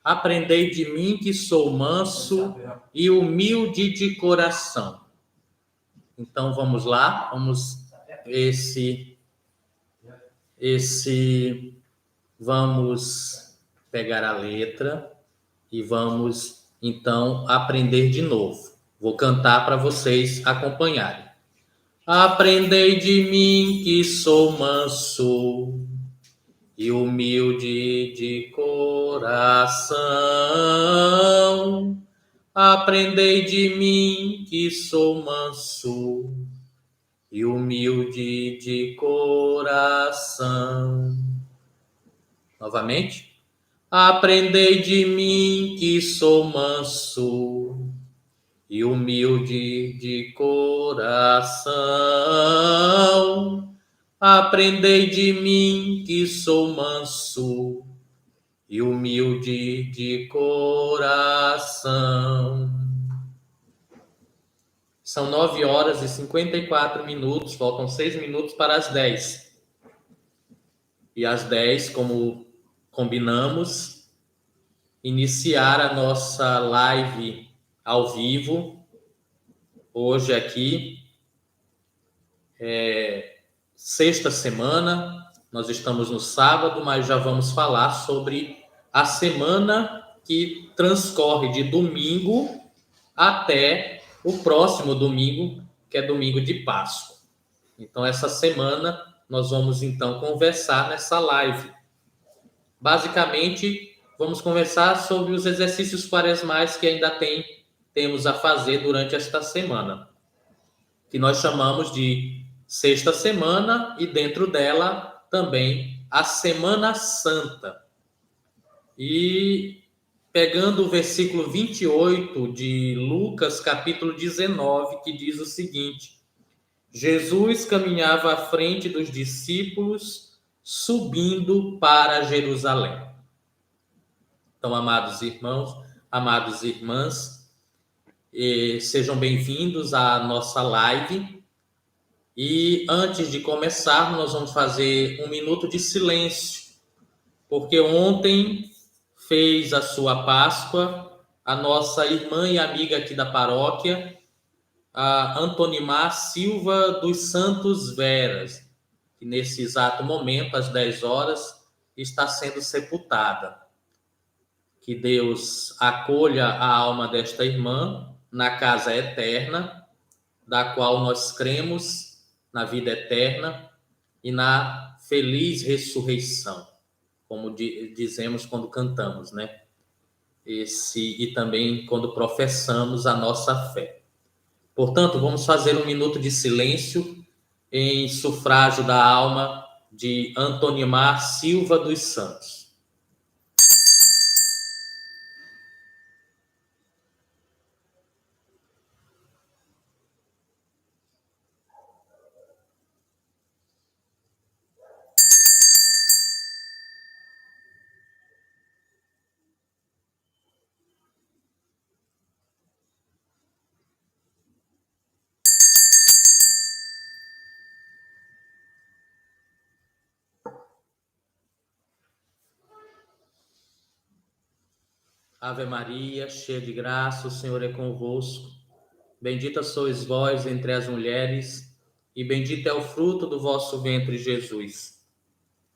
Aprendei de mim que sou manso e humilde de coração. Então vamos lá, vamos pegar a letra e vamos então aprender de novo. Vou cantar para vocês acompanharem. Aprendei de mim que sou manso e humilde de coração. Aprendei de mim que sou manso e humilde de coração. Novamente. Aprendei de mim que sou manso e humilde de coração. Aprendei de mim que sou manso e humilde de coração. São 9h54, faltam 6 minutos para as 10. E às 10, como combinamos, iniciar a nossa live ao vivo, hoje aqui, sexta semana, nós estamos no sábado, mas já vamos falar sobre a semana que transcorre de domingo até o próximo domingo, que é domingo de Páscoa. Então, essa semana, nós vamos então conversar nessa live. Basicamente, vamos conversar sobre os exercícios quaresmais que ainda temos a fazer durante esta semana, que nós chamamos de Sexta Semana e dentro dela também a Semana Santa. E pegando o versículo 28 de Lucas, capítulo 19, que diz o seguinte: Jesus caminhava à frente dos discípulos, subindo para Jerusalém. Então, amados irmãos, amadas irmãs, sejam bem-vindos à nossa live. E antes de começar, nós vamos fazer um minuto de silêncio, porque ontem fez a sua Páscoa a nossa irmã e amiga aqui da paróquia, a Antonimar Silva dos Santos Veras, que nesse exato momento, às 10 horas, está sendo sepultada. Que Deus acolha a alma desta irmã na casa eterna, da qual nós cremos na vida eterna e na feliz ressurreição, como dizemos quando cantamos, né? E também quando professamos a nossa fé. Portanto, vamos fazer um minuto de silêncio em sufrágio da alma de Antonimar Silva dos Santos. Ave Maria, cheia de graça, o Senhor é convosco. Bendita sois vós entre as mulheres, e bendito é o fruto do vosso ventre, Jesus.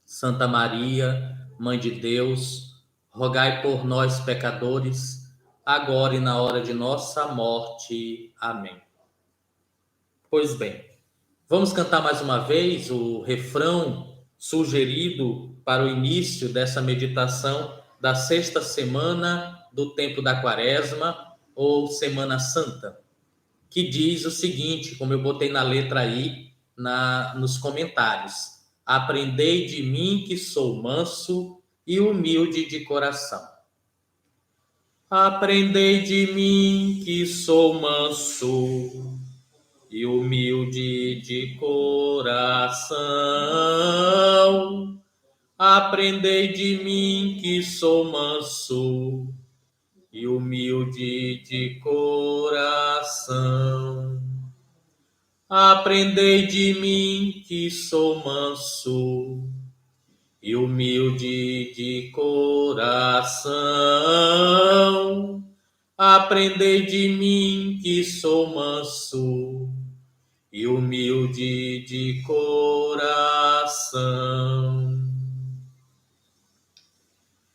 Santa Maria, Mãe de Deus, rogai por nós, pecadores, agora e na hora de nossa morte. Amém. Pois bem, vamos cantar mais uma vez o refrão sugerido para o início dessa meditação da sexta semana do tempo da Quaresma, ou Semana Santa, que diz o seguinte, como eu botei na letra aí, nos comentários: aprendei de mim que sou manso e humilde de coração. Aprendei de mim que sou manso e humilde de coração. Aprendei de mim que sou manso e humilde de coração. Aprendei de mim que sou manso e humilde de coração. Aprendei de mim que sou manso e humilde de coração.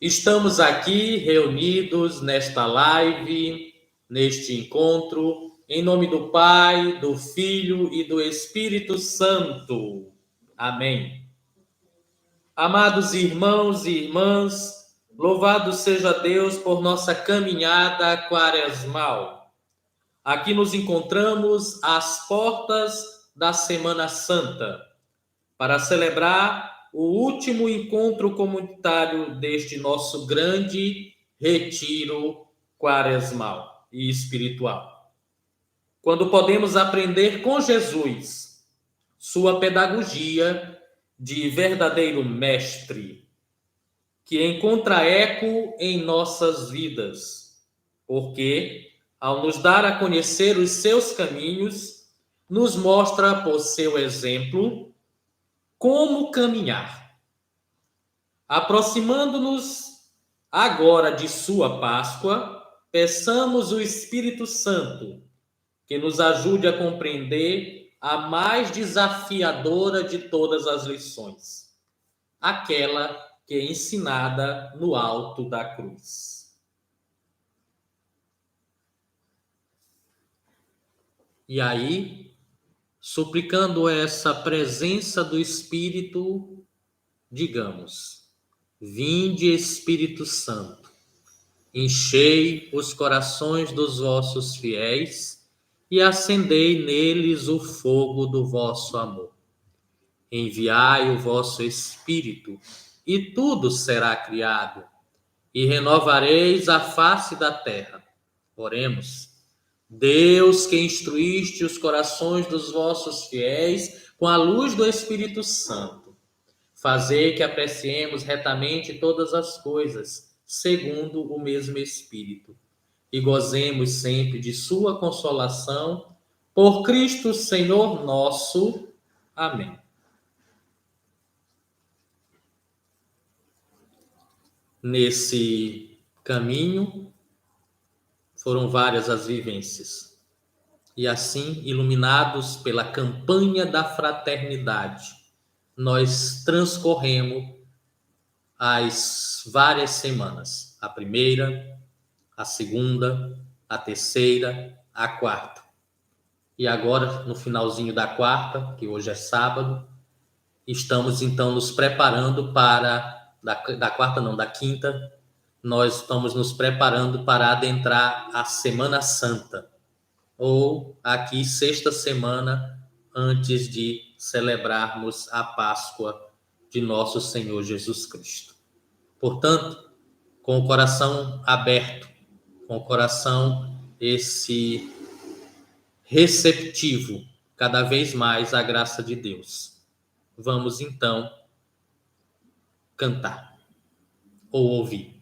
Estamos aqui reunidos nesta live, neste encontro, em nome do Pai, do Filho e do Espírito Santo. Amém. Amados irmãos e irmãs, louvado seja Deus por nossa caminhada quaresmal. Aqui nos encontramos às portas da Semana Santa, para celebrar o último encontro comunitário deste nosso grande retiro quaresmal e espiritual. Quando podemos aprender com Jesus sua pedagogia de verdadeiro mestre, que encontra eco em nossas vidas, porque, ao nos dar a conhecer os seus caminhos, nos mostra por seu exemplo como caminhar. Aproximando-nos agora de sua Páscoa, peçamos o Espírito Santo que nos ajude a compreender a mais desafiadora de todas as lições, aquela que é ensinada no alto da cruz. E aí, suplicando essa presença do Espírito, digamos: Vinde, Espírito Santo, enchei os corações dos vossos fiéis e acendei neles o fogo do vosso amor. Enviai o vosso Espírito, e tudo será criado, e renovareis a face da terra. Oremos. Deus, que instruíste os corações dos vossos fiéis com a luz do Espírito Santo, fazei que apreciemos retamente todas as coisas, segundo o mesmo Espírito, e gozemos sempre de sua consolação, por Cristo Senhor nosso. Amém. Nesse caminho, foram várias as vivências. E assim, iluminados pela campanha da fraternidade, nós transcorremos as várias semanas. A primeira, a segunda, a terceira, a quarta. E agora, no finalzinho da quarta, que hoje é sábado, estamos então nos preparando para... Da quarta não, da quinta, nós estamos nos preparando para adentrar a Semana Santa, ou aqui sexta semana antes de celebrarmos a Páscoa de nosso Senhor Jesus Cristo. Portanto, com o coração aberto, com o coração esse receptivo cada vez mais à graça de Deus, vamos então cantar ou ouvir.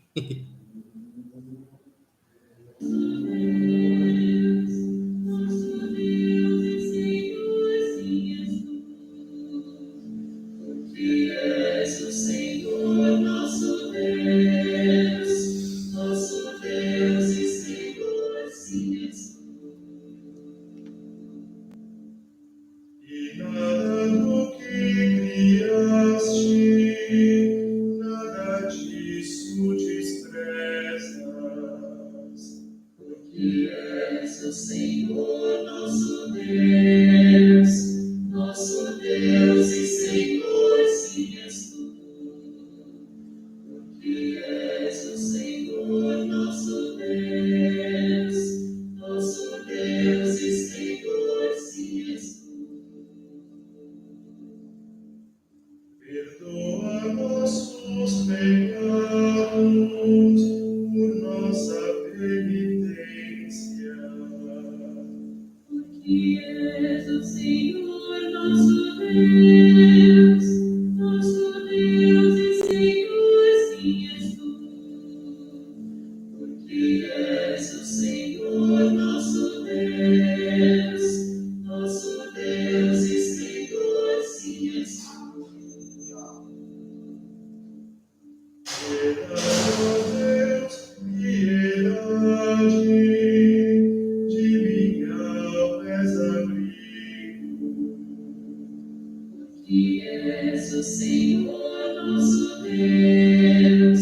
o Senhor nosso Deus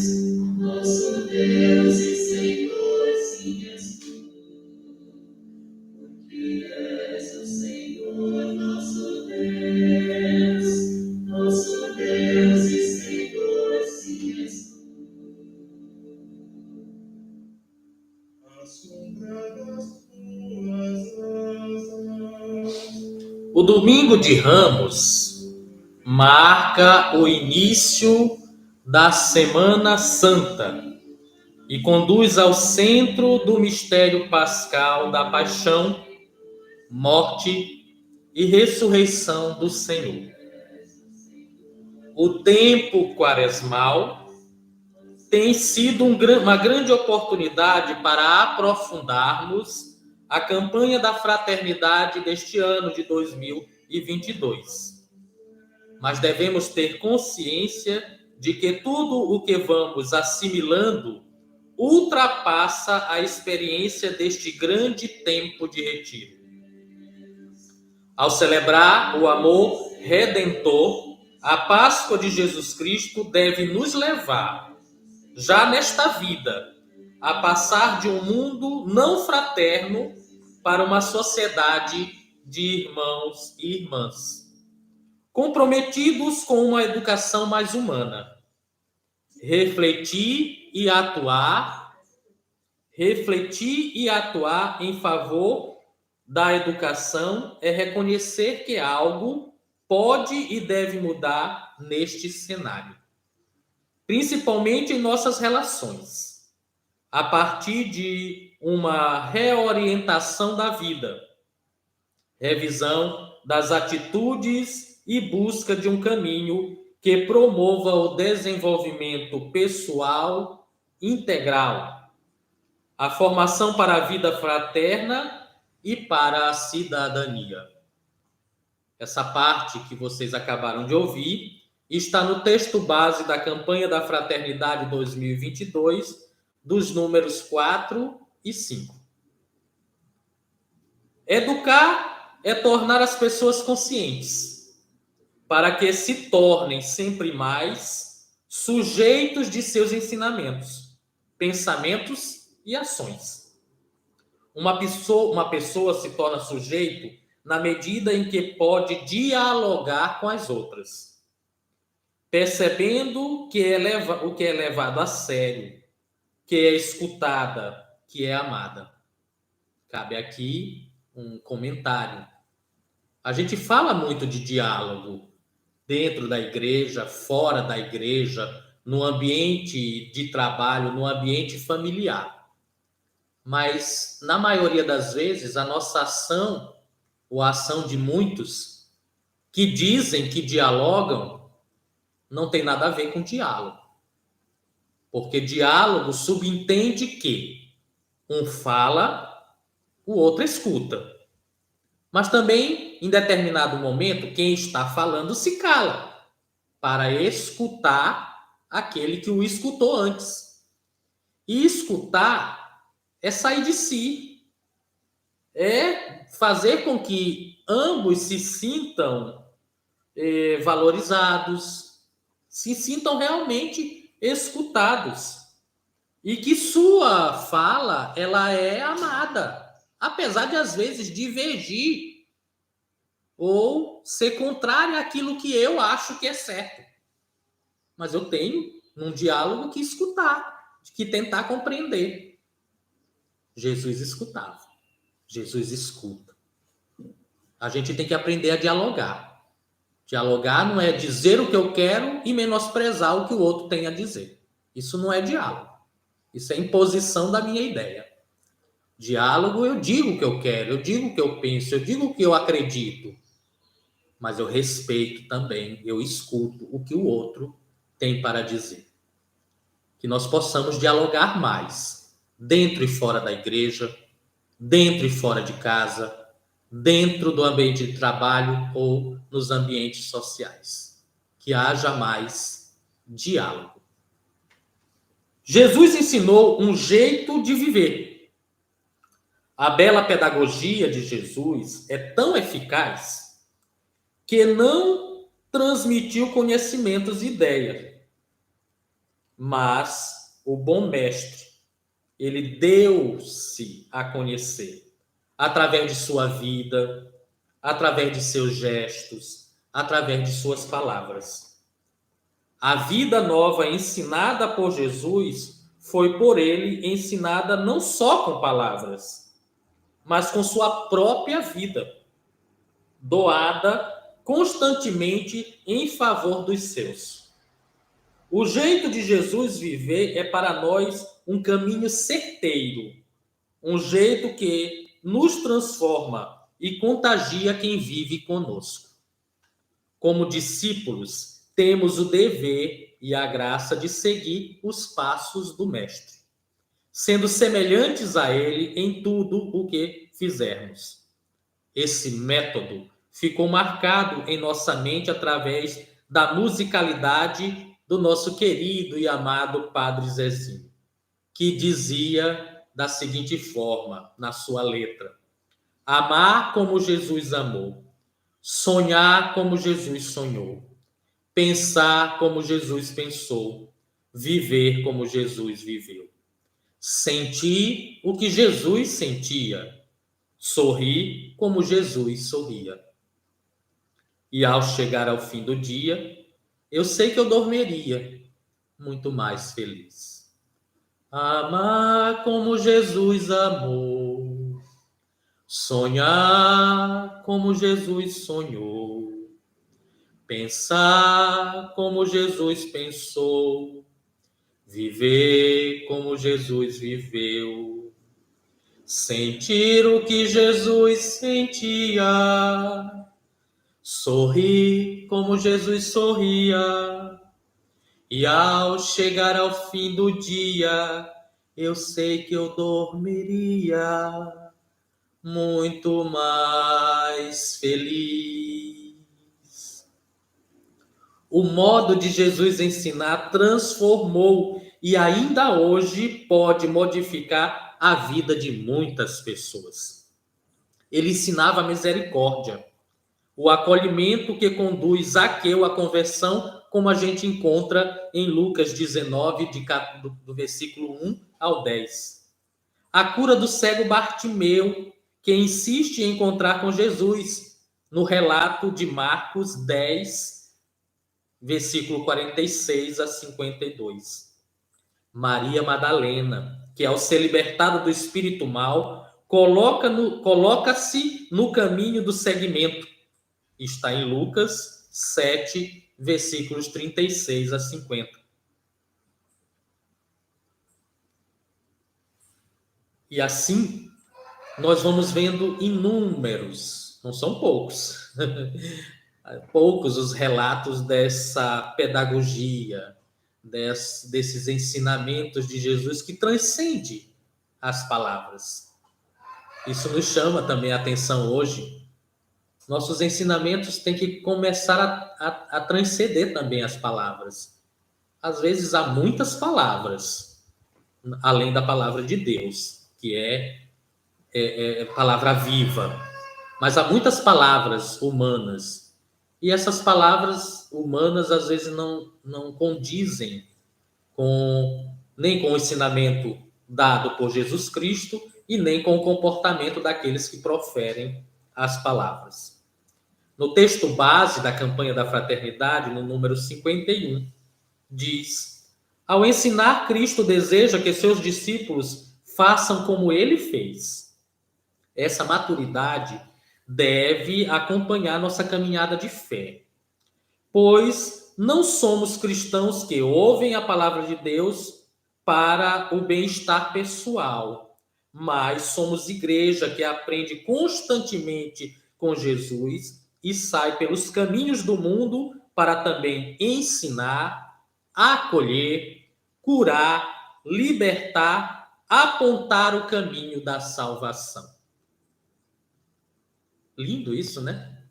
e Senhor, sim és tu, porque és o Senhor nosso Deus e Senhor, sim és tu. A sombra das tuas asas. O Domingo de Ramos marca o início da Semana Santa e conduz ao centro do mistério pascal da paixão, morte e ressurreição do Senhor. O tempo quaresmal tem sido uma grande oportunidade para aprofundarmos a campanha da fraternidade deste ano de 2022. Mas devemos ter consciência de que tudo o que vamos assimilando ultrapassa a experiência deste grande tempo de retiro. Ao celebrar o amor redentor, a Páscoa de Jesus Cristo deve nos levar, já nesta vida, a passar de um mundo não fraterno para uma sociedade de irmãos e irmãs, comprometidos com uma educação mais humana. Refletir e atuar em favor da educação é reconhecer que algo pode e deve mudar neste cenário, principalmente em nossas relações, a partir de uma reorientação da vida, revisão das atitudes e busca de um caminho que promova o desenvolvimento pessoal integral, a formação para a vida fraterna e para a cidadania. Essa parte que vocês acabaram de ouvir está no texto base da campanha da Fraternidade 2022, dos números 4 e 5. Educar é tornar as pessoas conscientes, para que se tornem sempre mais sujeitos de seus ensinamentos, pensamentos e ações. Uma pessoa se torna sujeito na medida em que pode dialogar com as outras, percebendo o que é levado a sério, que é escutada, que é amada. Cabe aqui um comentário. A gente fala muito de diálogo dentro da igreja, fora da igreja, no ambiente de trabalho, no ambiente familiar. Mas, na maioria das vezes, a nossa ação, ou a ação de muitos que dizem que dialogam, não tem nada a ver com diálogo. Porque diálogo subentende que um fala, o outro escuta. Mas também, em determinado momento, quem está falando se cala para escutar aquele que o escutou antes. E escutar é sair de si, é fazer com que ambos se sintam valorizados, se sintam realmente escutados e que sua fala ela é amada, apesar de às vezes divergir ou ser contrária àquilo que eu acho que é certo. Mas eu tenho, num diálogo, que escutar, que tentar compreender. Jesus escutava. Jesus escuta. A gente tem que aprender a dialogar. Dialogar não é dizer o que eu quero e menosprezar o que o outro tem a dizer. Isso não é diálogo. Isso é imposição da minha ideia. Diálogo, eu digo o que eu quero, eu digo o que eu penso, eu digo o que eu acredito. Mas eu respeito também, eu escuto o que o outro tem para dizer. Que nós possamos dialogar mais, dentro e fora da igreja, dentro e fora de casa, dentro do ambiente de trabalho ou nos ambientes sociais. Que haja mais diálogo. Jesus ensinou um jeito de viver. A bela pedagogia de Jesus é tão eficaz que não transmitiu conhecimentos e ideias. Mas o bom mestre, ele deu-se a conhecer através de sua vida, através de seus gestos, através de suas palavras. A vida nova ensinada por Jesus foi por ele ensinada não só com palavras, mas com sua própria vida, doada constantemente em favor dos seus. O jeito de Jesus viver é para nós um caminho certeiro, um jeito que nos transforma e contagia quem vive conosco. Como discípulos, temos o dever e a graça de seguir os passos do Mestre, sendo semelhantes a ele em tudo o que fizermos. Esse método ficou marcado em nossa mente através da musicalidade do nosso querido e amado Padre Zezinho, que dizia da seguinte forma, na sua letra: amar como Jesus amou, sonhar como Jesus sonhou, pensar como Jesus pensou, viver como Jesus viveu, sentir o que Jesus sentia, sorrir como Jesus sorria. E ao chegar ao fim do dia, eu sei que eu dormiria muito mais feliz. Amar como Jesus amou, sonhar como Jesus sonhou, pensar como Jesus pensou, viver como Jesus viveu, sentir o que Jesus sentia, sorrir como Jesus sorria, e ao chegar ao fim do dia, eu sei que eu dormiria muito mais feliz. O modo de Jesus ensinar transformou e ainda hoje pode modificar a vida de muitas pessoas. Ele ensinava a misericórdia, o acolhimento que conduz Zaqueu à conversão, como a gente encontra em Lucas 19, do versículo 1 ao 10. A cura do cego Bartimeu, que insiste em encontrar com Jesus, no relato de Marcos 10, versículo 46 a 52. Maria Madalena, que ao ser libertada do espírito mal, coloca-se no caminho do seguimento. Está em Lucas 7, versículos 36 a 50. E assim, nós vamos vendo inúmeros, não são poucos, poucos os relatos dessa pedagogia, desses ensinamentos de Jesus que transcende as palavras. Isso nos chama também a atenção hoje. Nossos ensinamentos têm que começar a transcender também as palavras. Às vezes há muitas palavras, além da palavra de Deus, que é palavra viva. Mas há muitas palavras humanas. E essas palavras humanas, às vezes, não condizem nem com o ensinamento dado por Jesus Cristo e nem com o comportamento daqueles que proferem as palavras. No texto base da campanha da fraternidade, no número 51, diz: ao ensinar, Cristo deseja que seus discípulos façam como ele fez. Essa maturidade deve acompanhar nossa caminhada de fé, pois não somos cristãos que ouvem a palavra de Deus para o bem-estar pessoal, mas somos igreja que aprende constantemente com Jesus e sai pelos caminhos do mundo para também ensinar, acolher, curar, libertar, apontar o caminho da salvação. Lindo isso, né?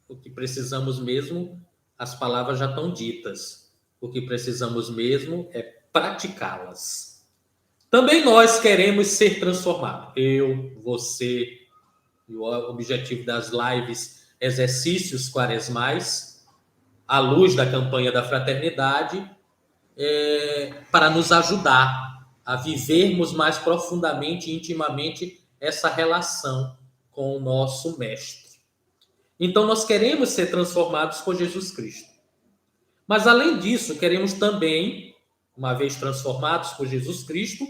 O que precisamos mesmo, as palavras já estão ditas. O que precisamos mesmo é praticá-las. Também nós queremos ser transformados. Eu, você, e o objetivo das lives, exercícios quaresmais, à luz da campanha da fraternidade, para nos ajudar a vivermos mais profundamente e intimamente essa relação com o nosso Mestre. Então, nós queremos ser transformados por Jesus Cristo. Mas, além disso, queremos também, uma vez transformados por Jesus Cristo,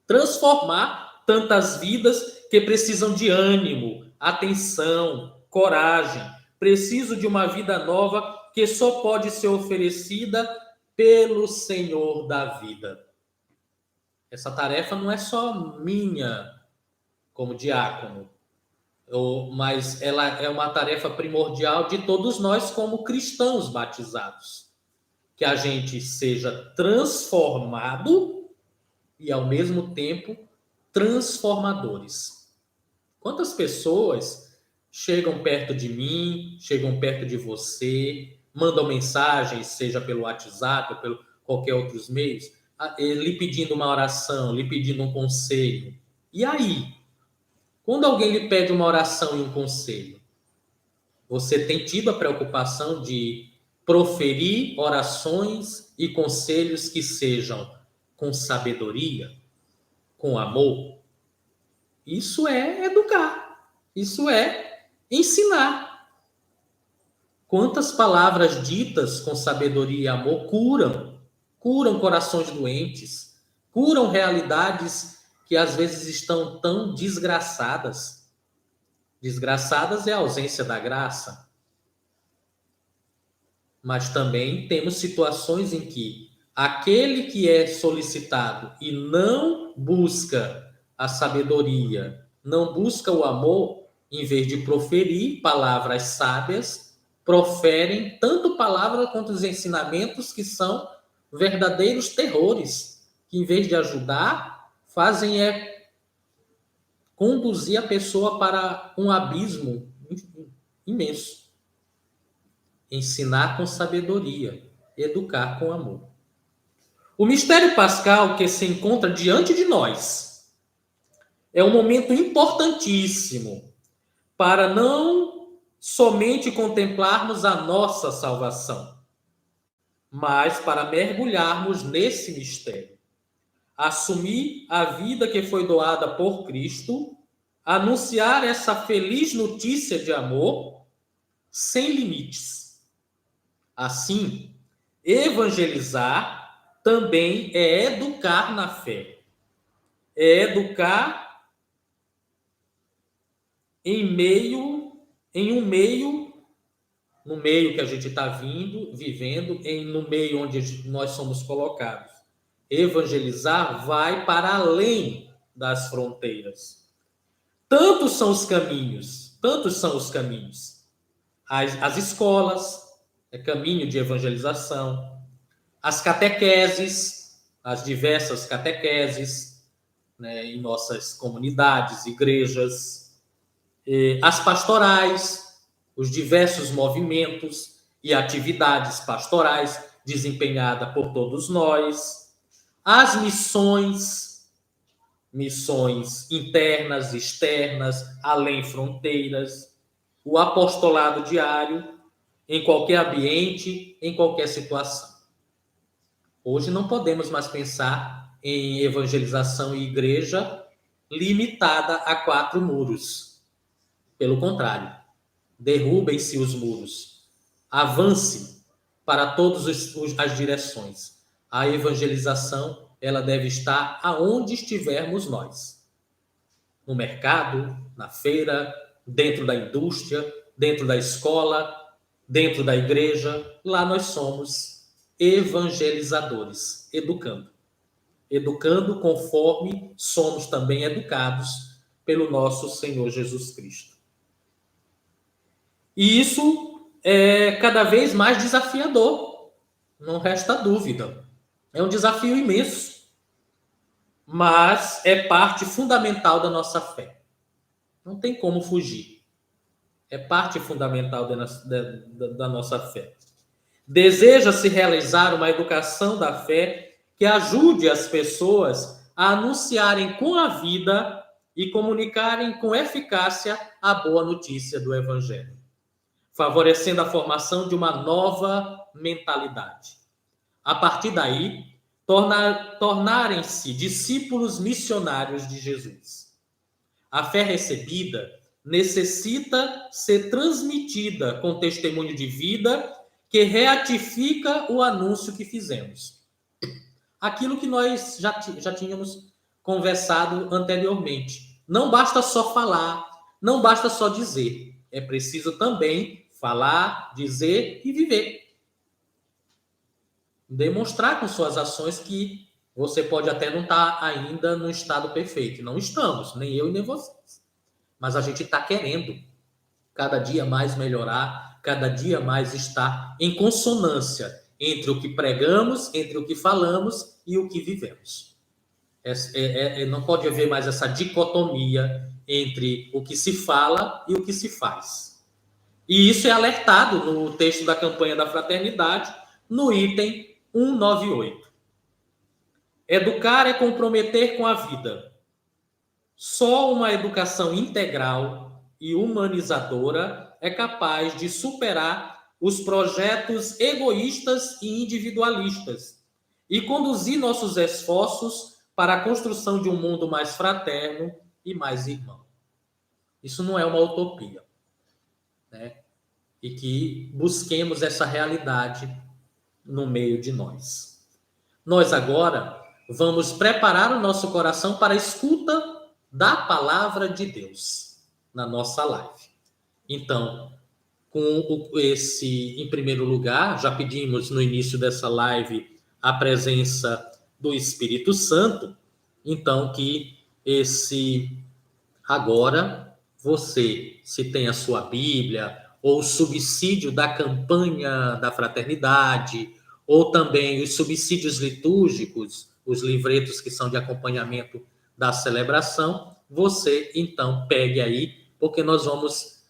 transformar tantas vidas que precisam de ânimo, atenção, coragem. Preciso de uma vida nova que só pode ser oferecida pelo Senhor da vida. Essa tarefa não é só minha como diácono, mas ela é uma tarefa primordial de todos nós como cristãos batizados. Que a gente seja transformado e, ao mesmo tempo, transformadores. Quantas pessoas chegam perto de mim, chegam perto de você, mandam mensagens, seja pelo WhatsApp ou pelo qualquer outros meios, lhe pedindo uma oração, lhe pedindo um conselho. E aí? Quando alguém lhe pede uma oração e um conselho, você tem tido a preocupação de proferir orações e conselhos que sejam com sabedoria, com amor? Isso é educar, isso é ensinar. Quantas palavras ditas com sabedoria e amor curam corações doentes, curam realidades que às vezes estão tão desgraçadas. Desgraçadas é a ausência da graça. Mas também temos situações em que aquele que é solicitado e não busca a sabedoria, não busca o amor, em vez de proferir palavras sábias, proferem tanto palavras quanto os ensinamentos que são verdadeiros terrores, que em vez de ajudar, fazem conduzir a pessoa para um abismo imenso. Ensinar com sabedoria, educar com amor. O mistério pascal que se encontra diante de nós é um momento importantíssimo para não somente contemplarmos a nossa salvação, mas para mergulharmos nesse mistério. Assumir a vida que foi doada por Cristo, anunciar essa feliz notícia de amor sem limites. Assim, evangelizar também é educar na fé. É educar no meio que a gente está vivendo, no meio onde nós somos colocados. Evangelizar vai para além das fronteiras. Tantos são os caminhos. As escolas é caminho de evangelização. As catequeses, as diversas catequeses, né, em nossas comunidades, igrejas. As pastorais, os diversos movimentos e atividades pastorais desempenhadas por todos nós. As missões internas, externas, além fronteiras, o apostolado diário, em qualquer ambiente, em qualquer situação. Hoje não podemos mais pensar em evangelização e igreja limitada a 4 muros. Pelo contrário, derrubem-se os muros. Avance para todas as direções. A evangelização, ela deve estar aonde estivermos nós. No mercado, na feira, dentro da indústria, dentro da escola, dentro da igreja. Lá nós somos evangelizadores, educando conforme somos também educados pelo nosso Senhor Jesus Cristo. E isso é cada vez mais desafiador, não resta dúvida. É um desafio imenso, mas é parte fundamental da nossa fé. Não tem como fugir. É parte fundamental da nossa fé. Deseja-se realizar uma educação da fé que ajude as pessoas a anunciarem com a vida e comunicarem com eficácia a boa notícia do Evangelho. favorecendo a formação de uma nova mentalidade. A partir daí, tornarem-se discípulos missionários de Jesus. A fé recebida necessita ser transmitida com testemunho de vida que reatifica o anúncio que fizemos. Aquilo que nós já tínhamos conversado anteriormente. Não basta só falar, não basta só dizer. É preciso também falar, dizer e viver. Demonstrar com suas ações que você pode até não estar ainda no estado perfeito. Não estamos, nem eu e nem vocês. Mas a gente está querendo cada dia mais melhorar, cada dia mais estar em consonância entre o que pregamos, entre o que falamos e o que vivemos. Não pode haver mais essa dicotomia entre o que se fala e o que se faz. E isso é alertado no texto da campanha da fraternidade, no item 198. Educar é comprometer com a vida. Só uma educação integral e humanizadora é capaz de superar os projetos egoístas e individualistas e conduzir nossos esforços para a construção de um mundo mais fraterno e mais irmão. Isso não é uma utopia, né? E que busquemos essa realidade no meio de nós. Nós agora vamos preparar o nosso coração para a escuta da palavra de Deus na nossa live. Então, em primeiro lugar, já pedimos no início dessa live a presença do Espírito Santo. Então, que agora você, se tem a sua Bíblia, ou o subsídio da campanha da fraternidade, ou também os subsídios litúrgicos, os livretos que são de acompanhamento da celebração, você então pegue aí, porque nós vamos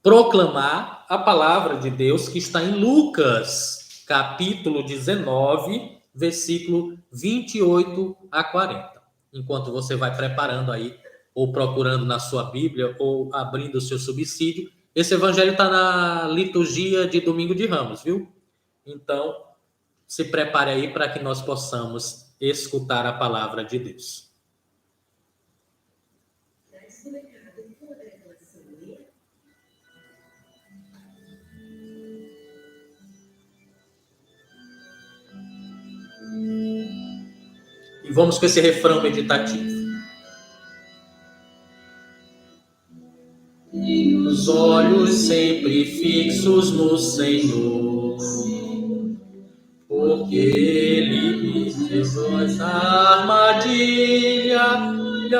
proclamar a palavra de Deus que está em Lucas, capítulo 19, versículo 28 a 40. Enquanto você vai preparando aí, ou procurando na sua Bíblia, ou abrindo o seu subsídio, esse evangelho está na liturgia de Domingo de Ramos, viu? Então, se prepare aí para que nós possamos escutar a palavra de Deus. E vamos com esse refrão meditativo. Os olhos sempre fixos no Senhor, porque Ele me livrou da armadilha.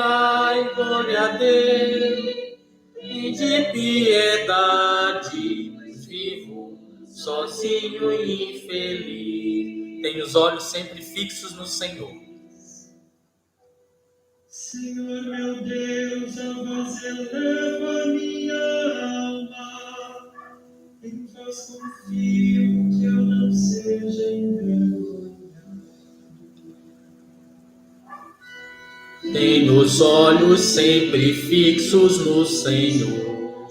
Ai, glória a Deus, e de piedade vivo sozinho e infeliz. Tenho os olhos sempre fixos no Senhor. Senhor meu Deus, ao vós elevo a minha alma, em vós confio que eu não seja envergonhado. Tenho os olhos sempre fixos no Senhor,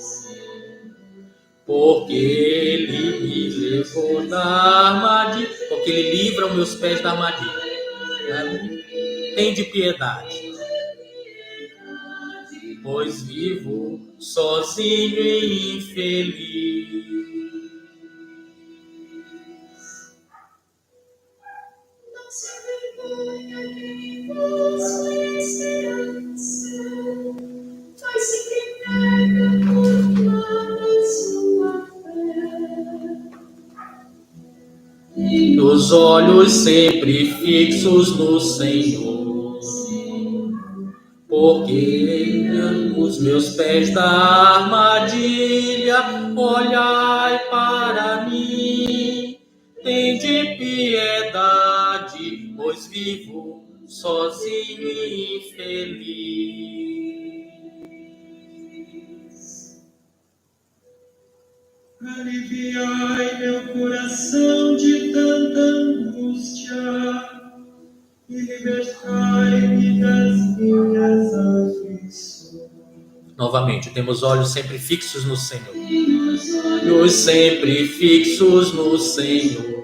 porque Ele me levou da armadilha, porque Ele livra os meus pés da armadilha. Tem de piedade, pois vivo sozinho e infeliz. Não se envergonha quem em vós põe esperança, faz sempre nega proclama sua fé. Tenho os olhos sempre fixos no Senhor, porque os meus pés da armadilha, olhai para mim, tende piedade, pois vivo sozinho e infeliz. Aliviai meu coração de tanta angústia e libertai-me das minhas aflições. Novamente, temos olhos sempre fixos no Senhor. Olhos sempre fixos no Senhor.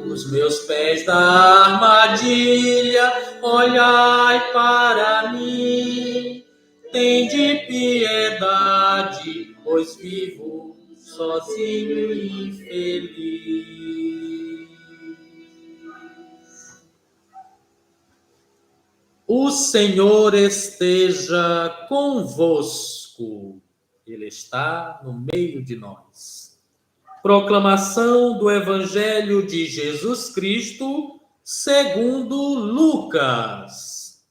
Os meus pés da armadilha, olhai para mim. Tende piedade, pois vivo sozinho e infeliz. O Senhor esteja convosco. Ele está no meio de nós. Proclamação do Evangelho de Jesus Cristo, segundo Lucas.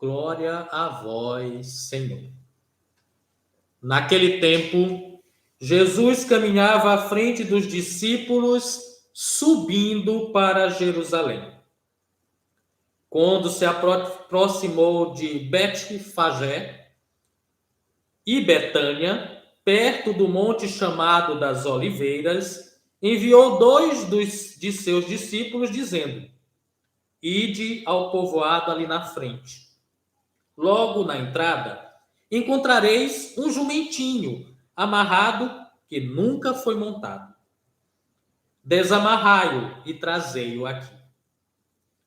Glória a vós, Senhor. Naquele tempo, Jesus caminhava à frente dos discípulos, subindo para Jerusalém. Quando se aproximou de Betfagé e Betânia, perto do monte chamado das Oliveiras, enviou 2 de seus discípulos, dizendo: Ide ao povoado ali na frente. Logo na entrada, encontrareis um jumentinho amarrado que nunca foi montado. Desamarrai-o e trazei-o aqui.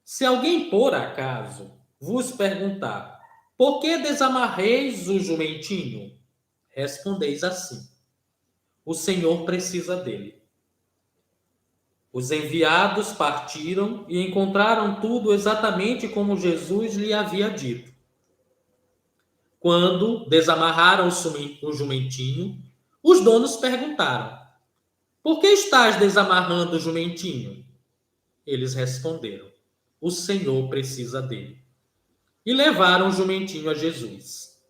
Se alguém, por acaso, vos perguntar: por que desamarreis o jumentinho? Respondeis assim: o Senhor precisa dele. Os enviados partiram e encontraram tudo exatamente como Jesus lhe havia dito. Quando desamarraram o jumentinho, os donos perguntaram: por que estás desamarrando o jumentinho? Eles responderam: o Senhor precisa dele. E levaram o jumentinho a Jesus.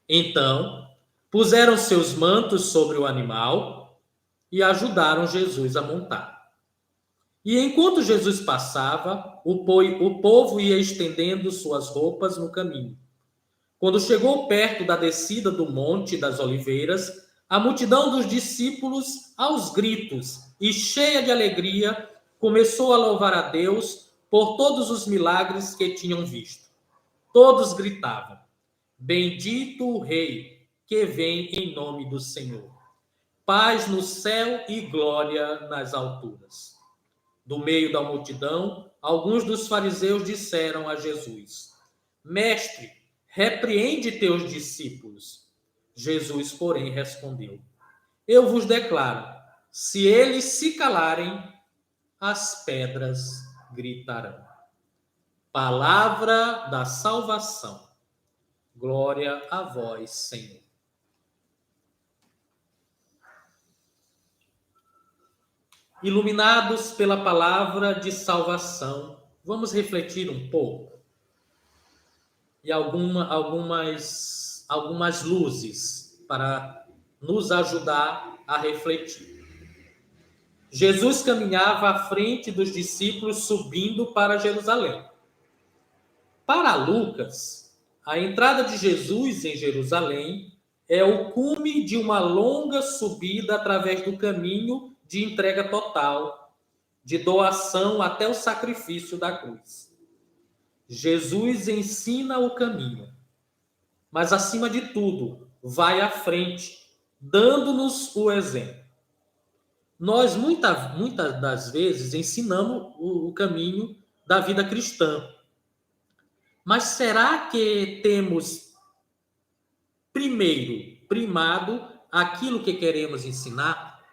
Então, puseram seus mantos sobre o animal e ajudaram Jesus a montar. E enquanto Jesus passava, o povo ia estendendo suas roupas no caminho. Quando chegou perto da descida do Monte das Oliveiras, a multidão dos discípulos, aos gritos e cheia de alegria, começou a louvar a Deus por todos os milagres que tinham visto. Todos gritavam: Bendito o Rei que vem em nome do Senhor. Paz no céu e glória nas alturas. Do meio da multidão, alguns dos fariseus disseram a Jesus: Mestre, repreende teus discípulos. Jesus, porém, respondeu: Eu vos declaro, se eles se calarem, as pedras gritarão. Palavra da salvação. Glória a vós, Senhor. Iluminados pela palavra de salvação, vamos refletir um pouco e algumas luzes para nos ajudar a refletir. Jesus caminhava à frente dos discípulos subindo para Jerusalém. Para Lucas, a entrada de Jesus em Jerusalém é o cume de uma longa subida através do caminho de entrega total, de doação até o sacrifício da cruz. Jesus ensina o caminho, mas, acima de tudo, vai à frente, dando-nos o exemplo. Nós, muitas das vezes, ensinamos o caminho da vida cristã. Mas será que temos, primeiro, primado aquilo que queremos ensinar?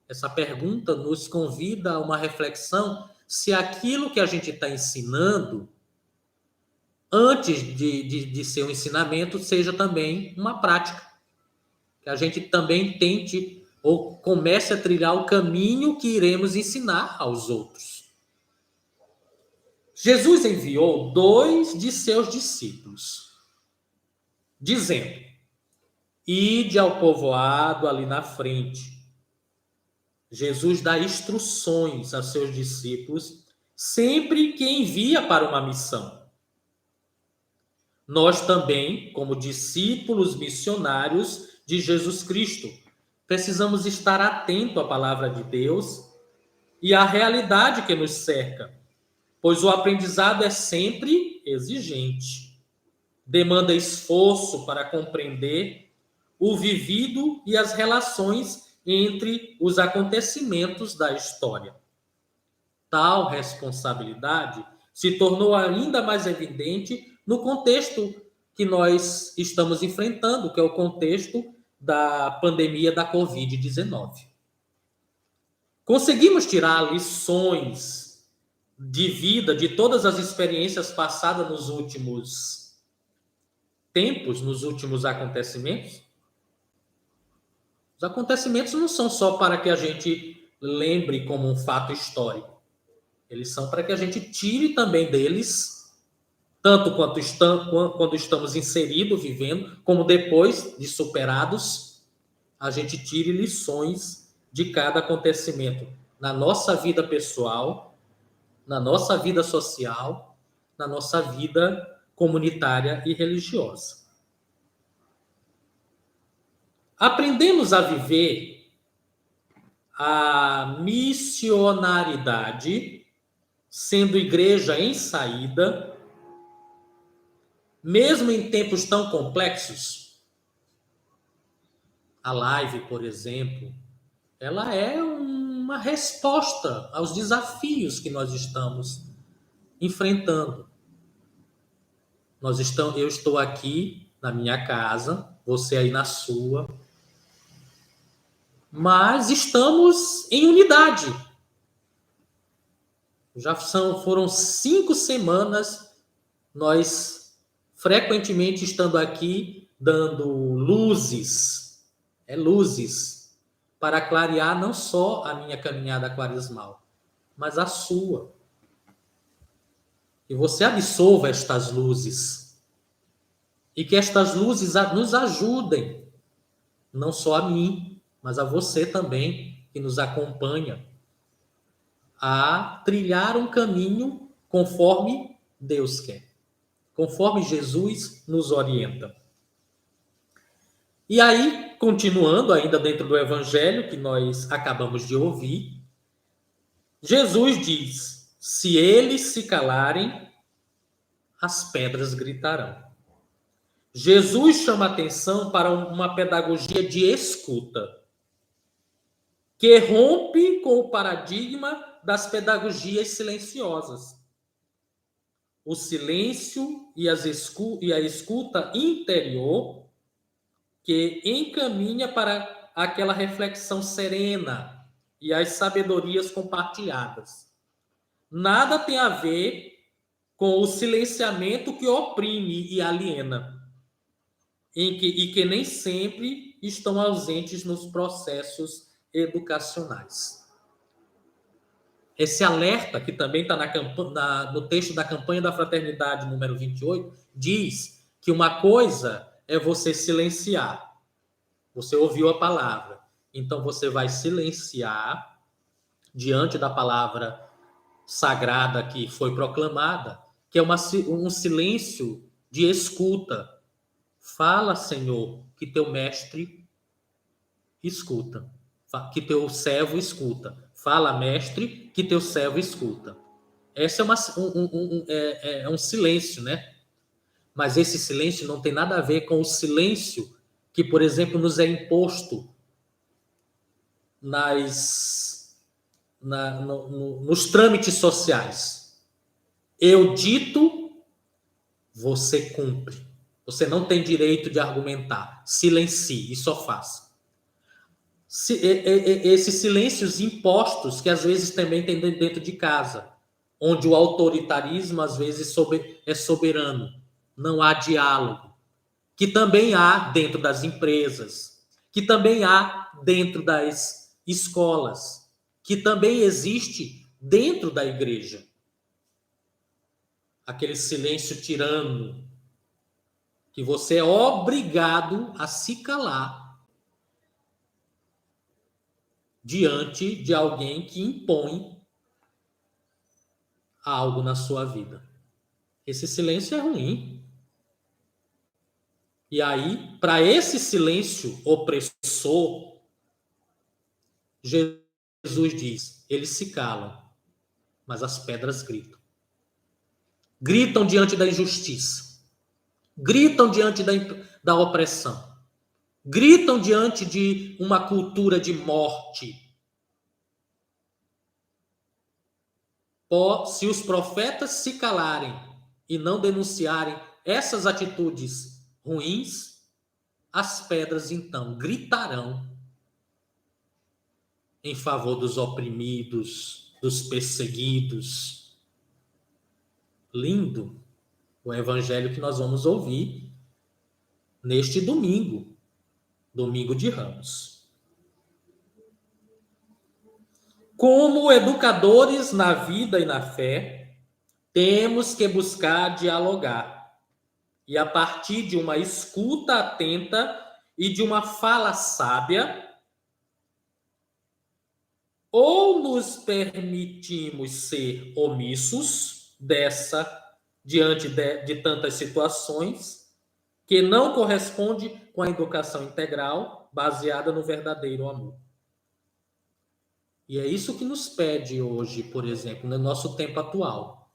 Essa pergunta nos convida a uma reflexão se aquilo que a gente está ensinando, antes de ser um ensinamento, seja também uma prática. Que a gente também tente ou comece a trilhar o caminho que iremos ensinar aos outros. Jesus enviou 2 de seus discípulos, dizendo: Ide ao povoado ali na frente. Jesus dá instruções a seus discípulos sempre que envia para uma missão. Nós também, como discípulos missionários de Jesus Cristo, precisamos estar atento à palavra de Deus e à realidade que nos cerca, pois o aprendizado é sempre exigente. Demanda esforço para compreender o vivido e as relações entre os acontecimentos da história. Tal responsabilidade se tornou ainda mais evidente no contexto que nós estamos enfrentando, que é o contexto da pandemia da Covid-19. Conseguimos tirar lições de vida de todas as experiências passadas nos últimos tempos, nos últimos acontecimentos? Os acontecimentos não são só para que a gente lembre como um fato histórico. Eles são para que a gente tire também deles, tanto quando estamos inseridos, vivendo, como depois de superados, a gente tire lições de cada acontecimento na nossa vida pessoal, na nossa vida social, na nossa vida comunitária e religiosa. Aprendemos a viver a missionaridade, sendo igreja em saída, mesmo em tempos tão complexos. A live, por exemplo, ela é uma resposta aos desafios que nós estamos enfrentando. Eu estou aqui na minha casa, você aí na sua, mas estamos em unidade. Foram 5 semanas nós frequentemente estando aqui dando luzes para clarear não só a minha caminhada quaresmal, mas a sua. Que você absorva estas luzes e que estas luzes nos ajudem, não só a mim, mas a você também que nos acompanha, a trilhar um caminho conforme Deus quer, conforme Jesus nos orienta. E aí, continuando ainda dentro do evangelho que nós acabamos de ouvir, Jesus diz: se eles se calarem, as pedras gritarão. Jesus chama atenção para uma pedagogia de escuta, que rompe com o paradigma das pedagogias silenciosas. O silêncio e a escuta interior que encaminha para aquela reflexão serena e as sabedorias compartilhadas. Nada tem a ver com o silenciamento que oprime e aliena, e que nem sempre estão ausentes nos processos educacionais. Esse alerta, que também está no texto da campanha da fraternidade número 28, diz que uma coisa é você silenciar. Você ouviu a palavra, então você vai silenciar diante da palavra sagrada que foi proclamada, que é um silêncio de escuta. Fala, Senhor, que teu mestre escuta, que teu servo escuta. Fala, mestre, que teu servo escuta. Esse é um silêncio, né? Mas esse silêncio não tem nada a ver com o silêncio que, por exemplo, nos é imposto nos trâmites sociais. Eu dito, você cumpre. Você não tem direito de argumentar. Silencie e só faça. Esses silêncios impostos que às vezes também tem dentro de casa, onde o autoritarismo às vezes é soberano. Não há diálogo. Que também há dentro das empresas. Que também há dentro das escolas. Que também existe dentro da igreja. Aquele silêncio tirano, que você é obrigado a se calar diante de alguém que impõe algo na sua vida. Esse silêncio é ruim. E aí, para esse silêncio opressor, Jesus diz, eles se calam, mas as pedras gritam. gritam diante da injustiça, gritam diante da opressão, gritam diante de uma cultura de morte. Se os profetas se calarem e não denunciarem essas atitudes ruins, as pedras então gritarão em favor dos oprimidos, dos perseguidos. Lindo o evangelho que nós vamos ouvir neste domingo, domingo de Ramos. Como educadores na vida e na fé, temos que buscar dialogar. E a partir de uma escuta atenta e de uma fala sábia, ou nos permitimos ser omissos diante de tantas situações que não corresponde com a educação integral baseada no verdadeiro amor. E é isso que nos pede hoje, por exemplo, no nosso tempo atual,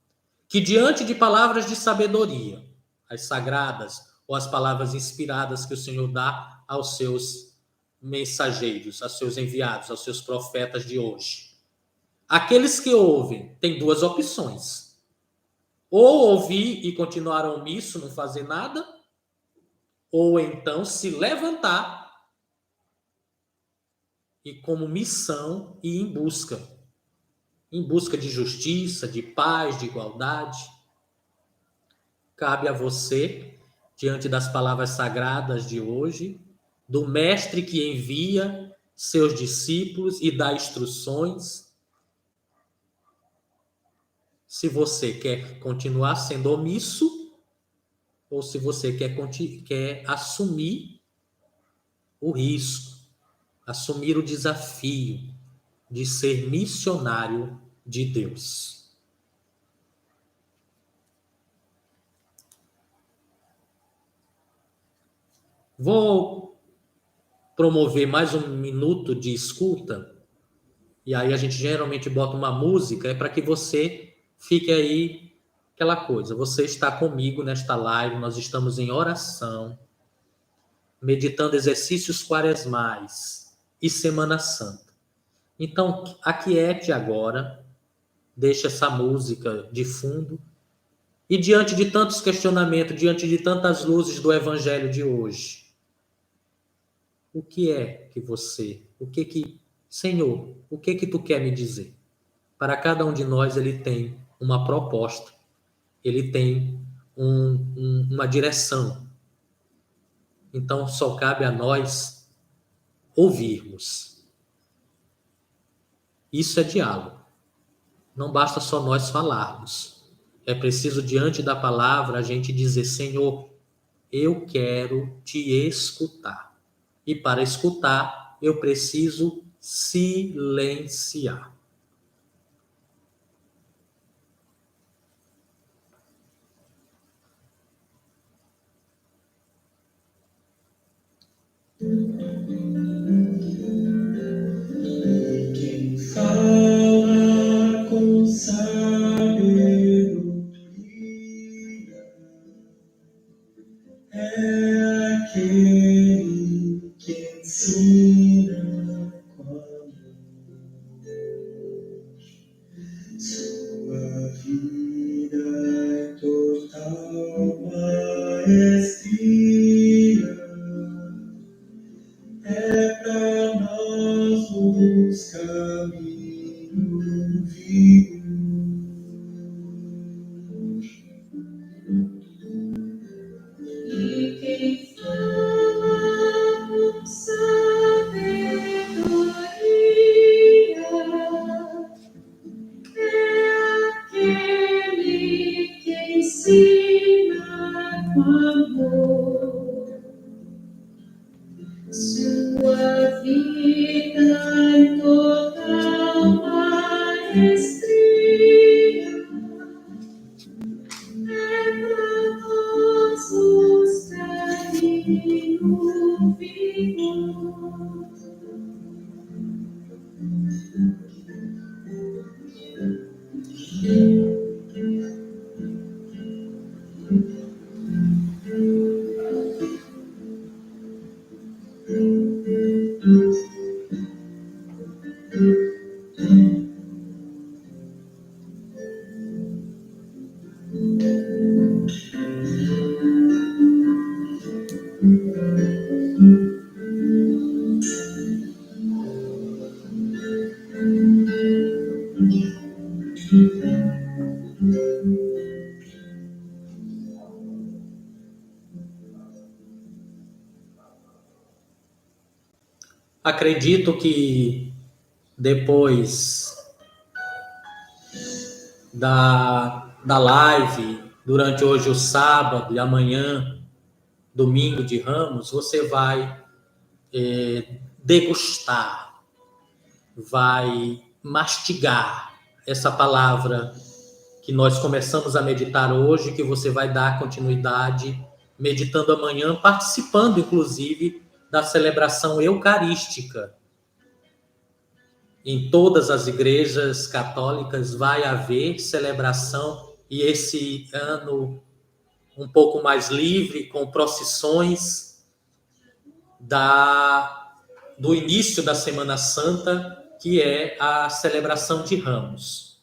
que diante de palavras de sabedoria, as sagradas ou as palavras inspiradas que o Senhor dá aos seus mensageiros, aos seus enviados, aos seus profetas de hoje, aqueles que ouvem têm duas opções: ou ouvir e continuar omisso, não fazer nada, ou então se levantar e como missão e em busca de justiça, de paz, de igualdade. Cabe a você, diante das palavras sagradas de hoje, do mestre que envia seus discípulos e dá instruções, se você quer continuar sendo omisso ou se você quer assumir o risco, assumir o desafio de ser missionário de Deus. Vou promover mais um minuto de escuta, e aí a gente geralmente bota uma música, é para que você fique aí, aquela coisa, você está comigo nesta live, nós estamos em oração, meditando exercícios quaresmais e Semana Santa. Então, aquiete agora, deixa essa música de fundo, e diante de tantos questionamentos, diante de tantas luzes do Evangelho de hoje, o que é que Senhor, o que tu quer me dizer? Para cada um de nós ele tem uma proposta, ele tem uma direção. Então só cabe a nós ouvirmos. Isso é diálogo. Não basta só nós falarmos. É preciso, diante da palavra, a gente dizer: Senhor, eu quero te escutar. E para escutar, eu preciso silenciar. Quem fala com sabedoria é aquele que ensina com amor. Sua vida é total maestria, é pra nós os caminhos vivos. E quem fala com sabedoria é aquele que ensina com amor. Sua vida em total maestria é pra nós os caminhos vivos. Acredito que depois da live, durante hoje o sábado e amanhã, domingo de Ramos, você vai degustar, vai mastigar essa palavra que nós começamos a meditar hoje, que você vai dar continuidade meditando amanhã, participando, inclusive, da celebração eucarística. Em todas as igrejas católicas vai haver celebração, e esse ano um pouco mais livre, com procissões do início da Semana Santa, que é a celebração de Ramos.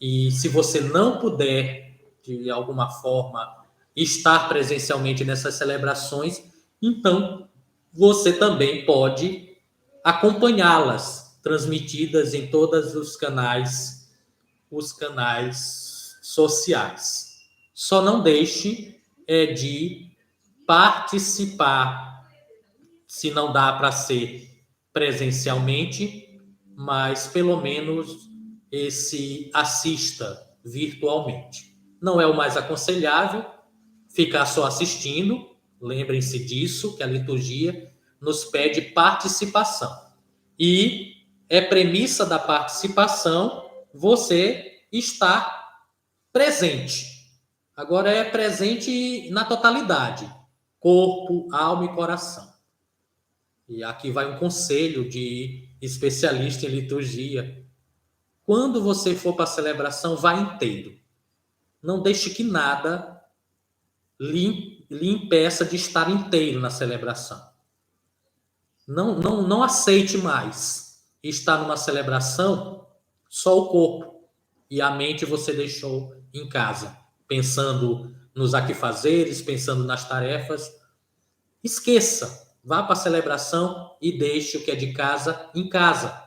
E se você não puder, de alguma forma, estar presencialmente nessas celebrações, então você também pode acompanhá-las, transmitidas em todos os canais sociais. Só não deixe de participar, se não dá para ser presencialmente, mas pelo menos assista virtualmente. Não é o mais aconselhável ficar só assistindo, lembrem-se disso, que a liturgia nos pede participação. E é premissa da participação você estar presente. Agora é presente na totalidade, corpo, alma e coração. E aqui vai um conselho de especialista em liturgia. Quando você for para a celebração, vá inteiro. Não deixe que nada lhe impeça de estar inteiro na celebração. Não aceite mais estar numa celebração só o corpo e a mente você deixou em casa, pensando nos aquifazeres, pensando nas tarefas. Esqueça, vá para a celebração e deixe o que é de casa em casa.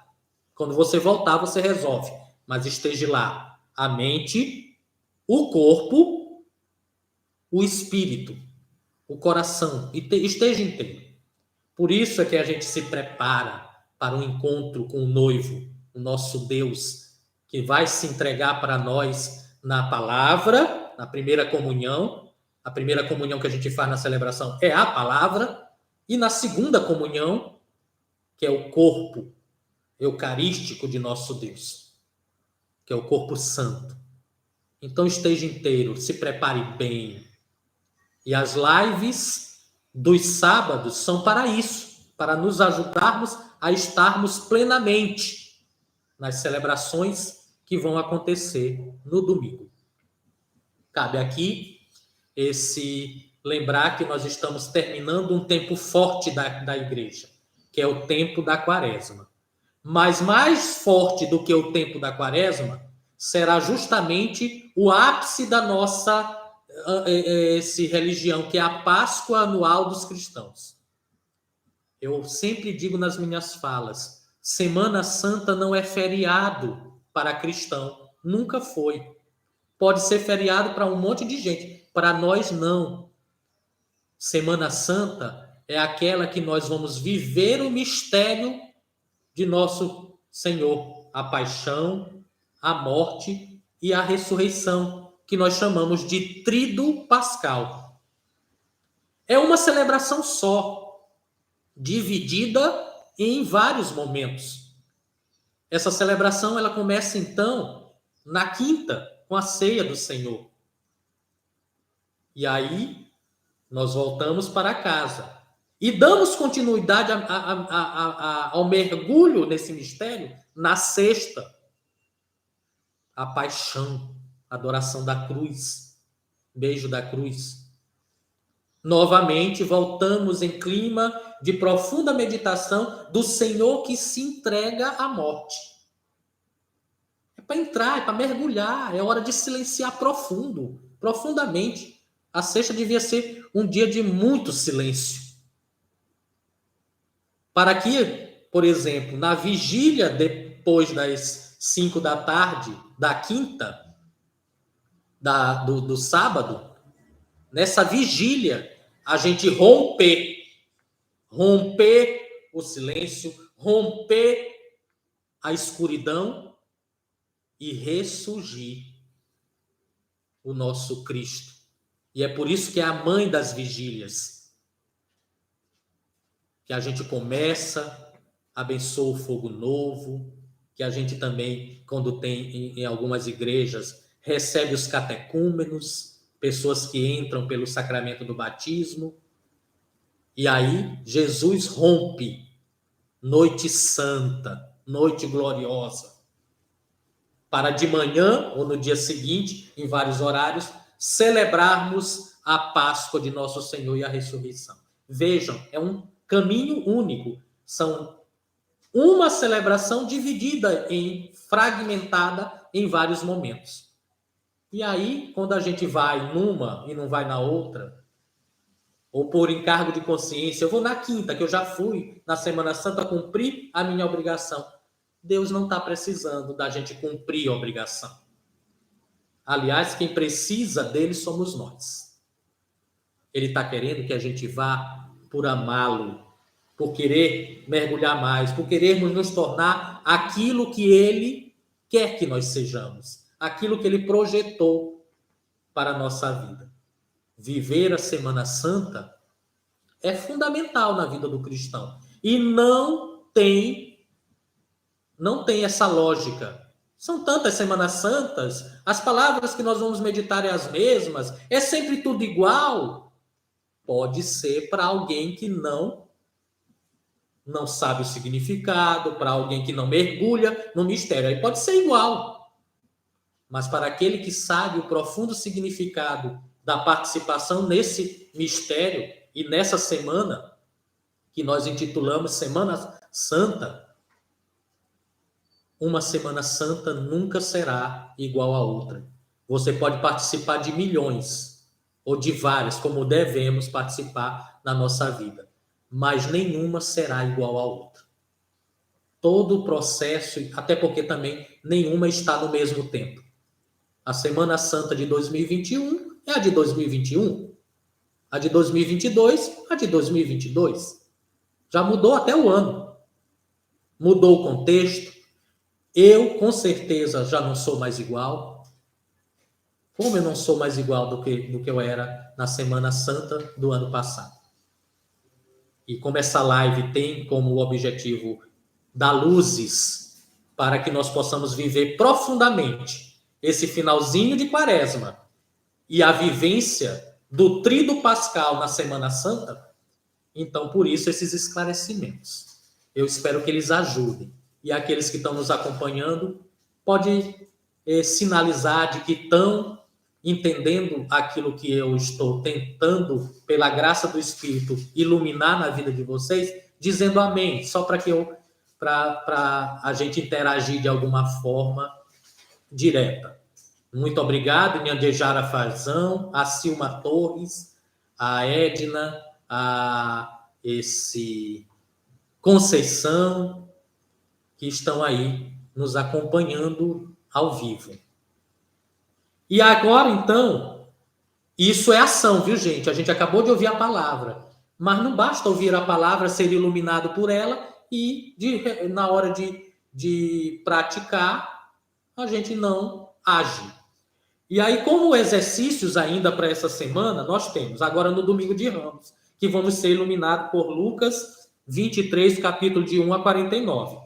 Quando você voltar, você resolve, mas esteja lá a mente, o corpo, o espírito, o coração, esteja inteiro. Por isso é que a gente se prepara para um encontro com o noivo, o nosso Deus, que vai se entregar para nós na palavra, na primeira comunhão. A primeira comunhão que a gente faz na celebração é a palavra, e na segunda comunhão, que é o corpo eucarístico de nosso Deus, que é o corpo santo. Então esteja inteiro, se prepare bem. E as lives dos sábados são para isso, para nos ajudarmos a estarmos plenamente nas celebrações que vão acontecer no domingo. Cabe aqui lembrar que nós estamos terminando um tempo forte da igreja, que é o tempo da quaresma. Mas mais forte do que o tempo da quaresma será justamente o ápice da nossa religião, que é a Páscoa anual dos cristãos. Eu sempre digo nas minhas falas, Semana Santa não é feriado para cristão, nunca foi. Pode ser feriado para um monte de gente, para nós não. Semana Santa é aquela que nós vamos viver o mistério de nosso Senhor, a paixão, a morte e a ressurreição, que nós chamamos de Tríduo Pascal. É uma celebração só, dividida em vários momentos. Essa celebração ela começa, então, na quinta, com a ceia do Senhor. E aí, nós voltamos para casa. E damos continuidade ao mergulho nesse mistério na sexta. A paixão, a adoração da cruz. beijo da cruz. Novamente, voltamos em clima de profunda meditação do Senhor que se entrega à morte. É para entrar, é para mergulhar, é hora de silenciar profundamente. A sexta devia ser um dia de muito silêncio. Para que, por exemplo, na vigília depois das 5 da tarde, da quinta, do sábado, nessa vigília, a gente romper o silêncio, romper a escuridão e ressurgir o nosso Cristo. E é por isso que é a mãe das vigílias. Que a gente começa, abençoa o fogo novo, que a gente também, quando tem em algumas igrejas, recebe os catecúmenos, pessoas que entram pelo sacramento do batismo. E aí, Jesus rompe, noite santa, noite gloriosa, para de manhã ou no dia seguinte, em vários horários, celebrarmos a Páscoa de nosso Senhor e a ressurreição. Vejam, é um caminho único. São uma celebração dividida fragmentada em vários momentos. E aí, quando a gente vai numa e não vai na outra, ou por encargo de consciência, eu vou na quinta, que eu já fui na Semana Santa cumprir a minha obrigação. Deus não está precisando da gente cumprir a obrigação. Aliás, quem precisa dele somos nós. Ele está querendo que a gente vá por amá-lo, por querer mergulhar mais, por querermos nos tornar aquilo que ele quer que nós sejamos, aquilo que ele projetou para a nossa vida. Viver a Semana Santa é fundamental na vida do cristão. E não tem essa lógica. São tantas Semanas Santas, as palavras que nós vamos meditar é as mesmas, é sempre tudo igual. Pode ser para alguém que não sabe o significado, para alguém que não mergulha no mistério. Aí pode ser igual. Mas para aquele que sabe o profundo significado da participação nesse mistério e nessa semana, que nós intitulamos Semana Santa, uma Semana Santa nunca será igual a outra. Você pode participar de milhões, ou de várias, como devemos participar na nossa vida. Mas nenhuma será igual à outra. Todo o processo, até porque também nenhuma está no mesmo tempo. A Semana Santa de 2021 é a de 2021. A de 2022, a de 2022. Já mudou até o ano. Mudou o contexto. Eu, com certeza, já não sou mais igual. Como eu não sou mais igual do que eu era na Semana Santa do ano passado. E como essa live tem como objetivo dar luzes para que nós possamos viver profundamente esse finalzinho de Quaresma e a vivência do Tríduo Pascal na Semana Santa, então por isso esses esclarecimentos. Eu espero que eles ajudem. E aqueles que estão nos acompanhando podem sinalizar de que estão entendendo aquilo que eu estou tentando, pela graça do Espírito, iluminar na vida de vocês, dizendo amém, só para a gente interagir de alguma forma direta. Muito obrigado, Nhandejara Fazão, a Silma Torres, a Edna, a Conceição, que estão aí nos acompanhando ao vivo. E agora, então, isso é ação, viu, gente? A gente acabou de ouvir a palavra. Mas não basta ouvir a palavra, ser iluminado por ela e, na hora de praticar, a gente não age. E aí, como exercícios ainda para essa semana, nós temos, agora no Domingo de Ramos, que vamos ser iluminados por Lucas 23, capítulo de 1 a 49.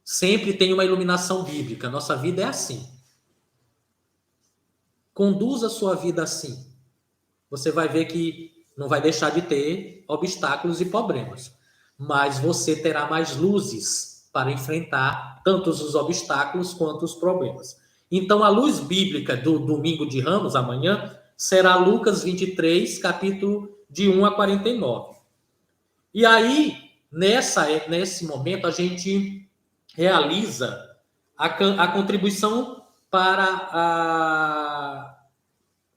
Sempre tem uma iluminação bíblica. Nossa vida é assim. Conduza a sua vida assim. Você vai ver que não vai deixar de ter obstáculos e problemas. Mas você terá mais luzes para enfrentar tanto os obstáculos quanto os problemas. Então, a luz bíblica do Domingo de Ramos, amanhã, será Lucas 23, capítulo de 1 a 49. E aí, nesse momento, a gente realiza a contribuição para a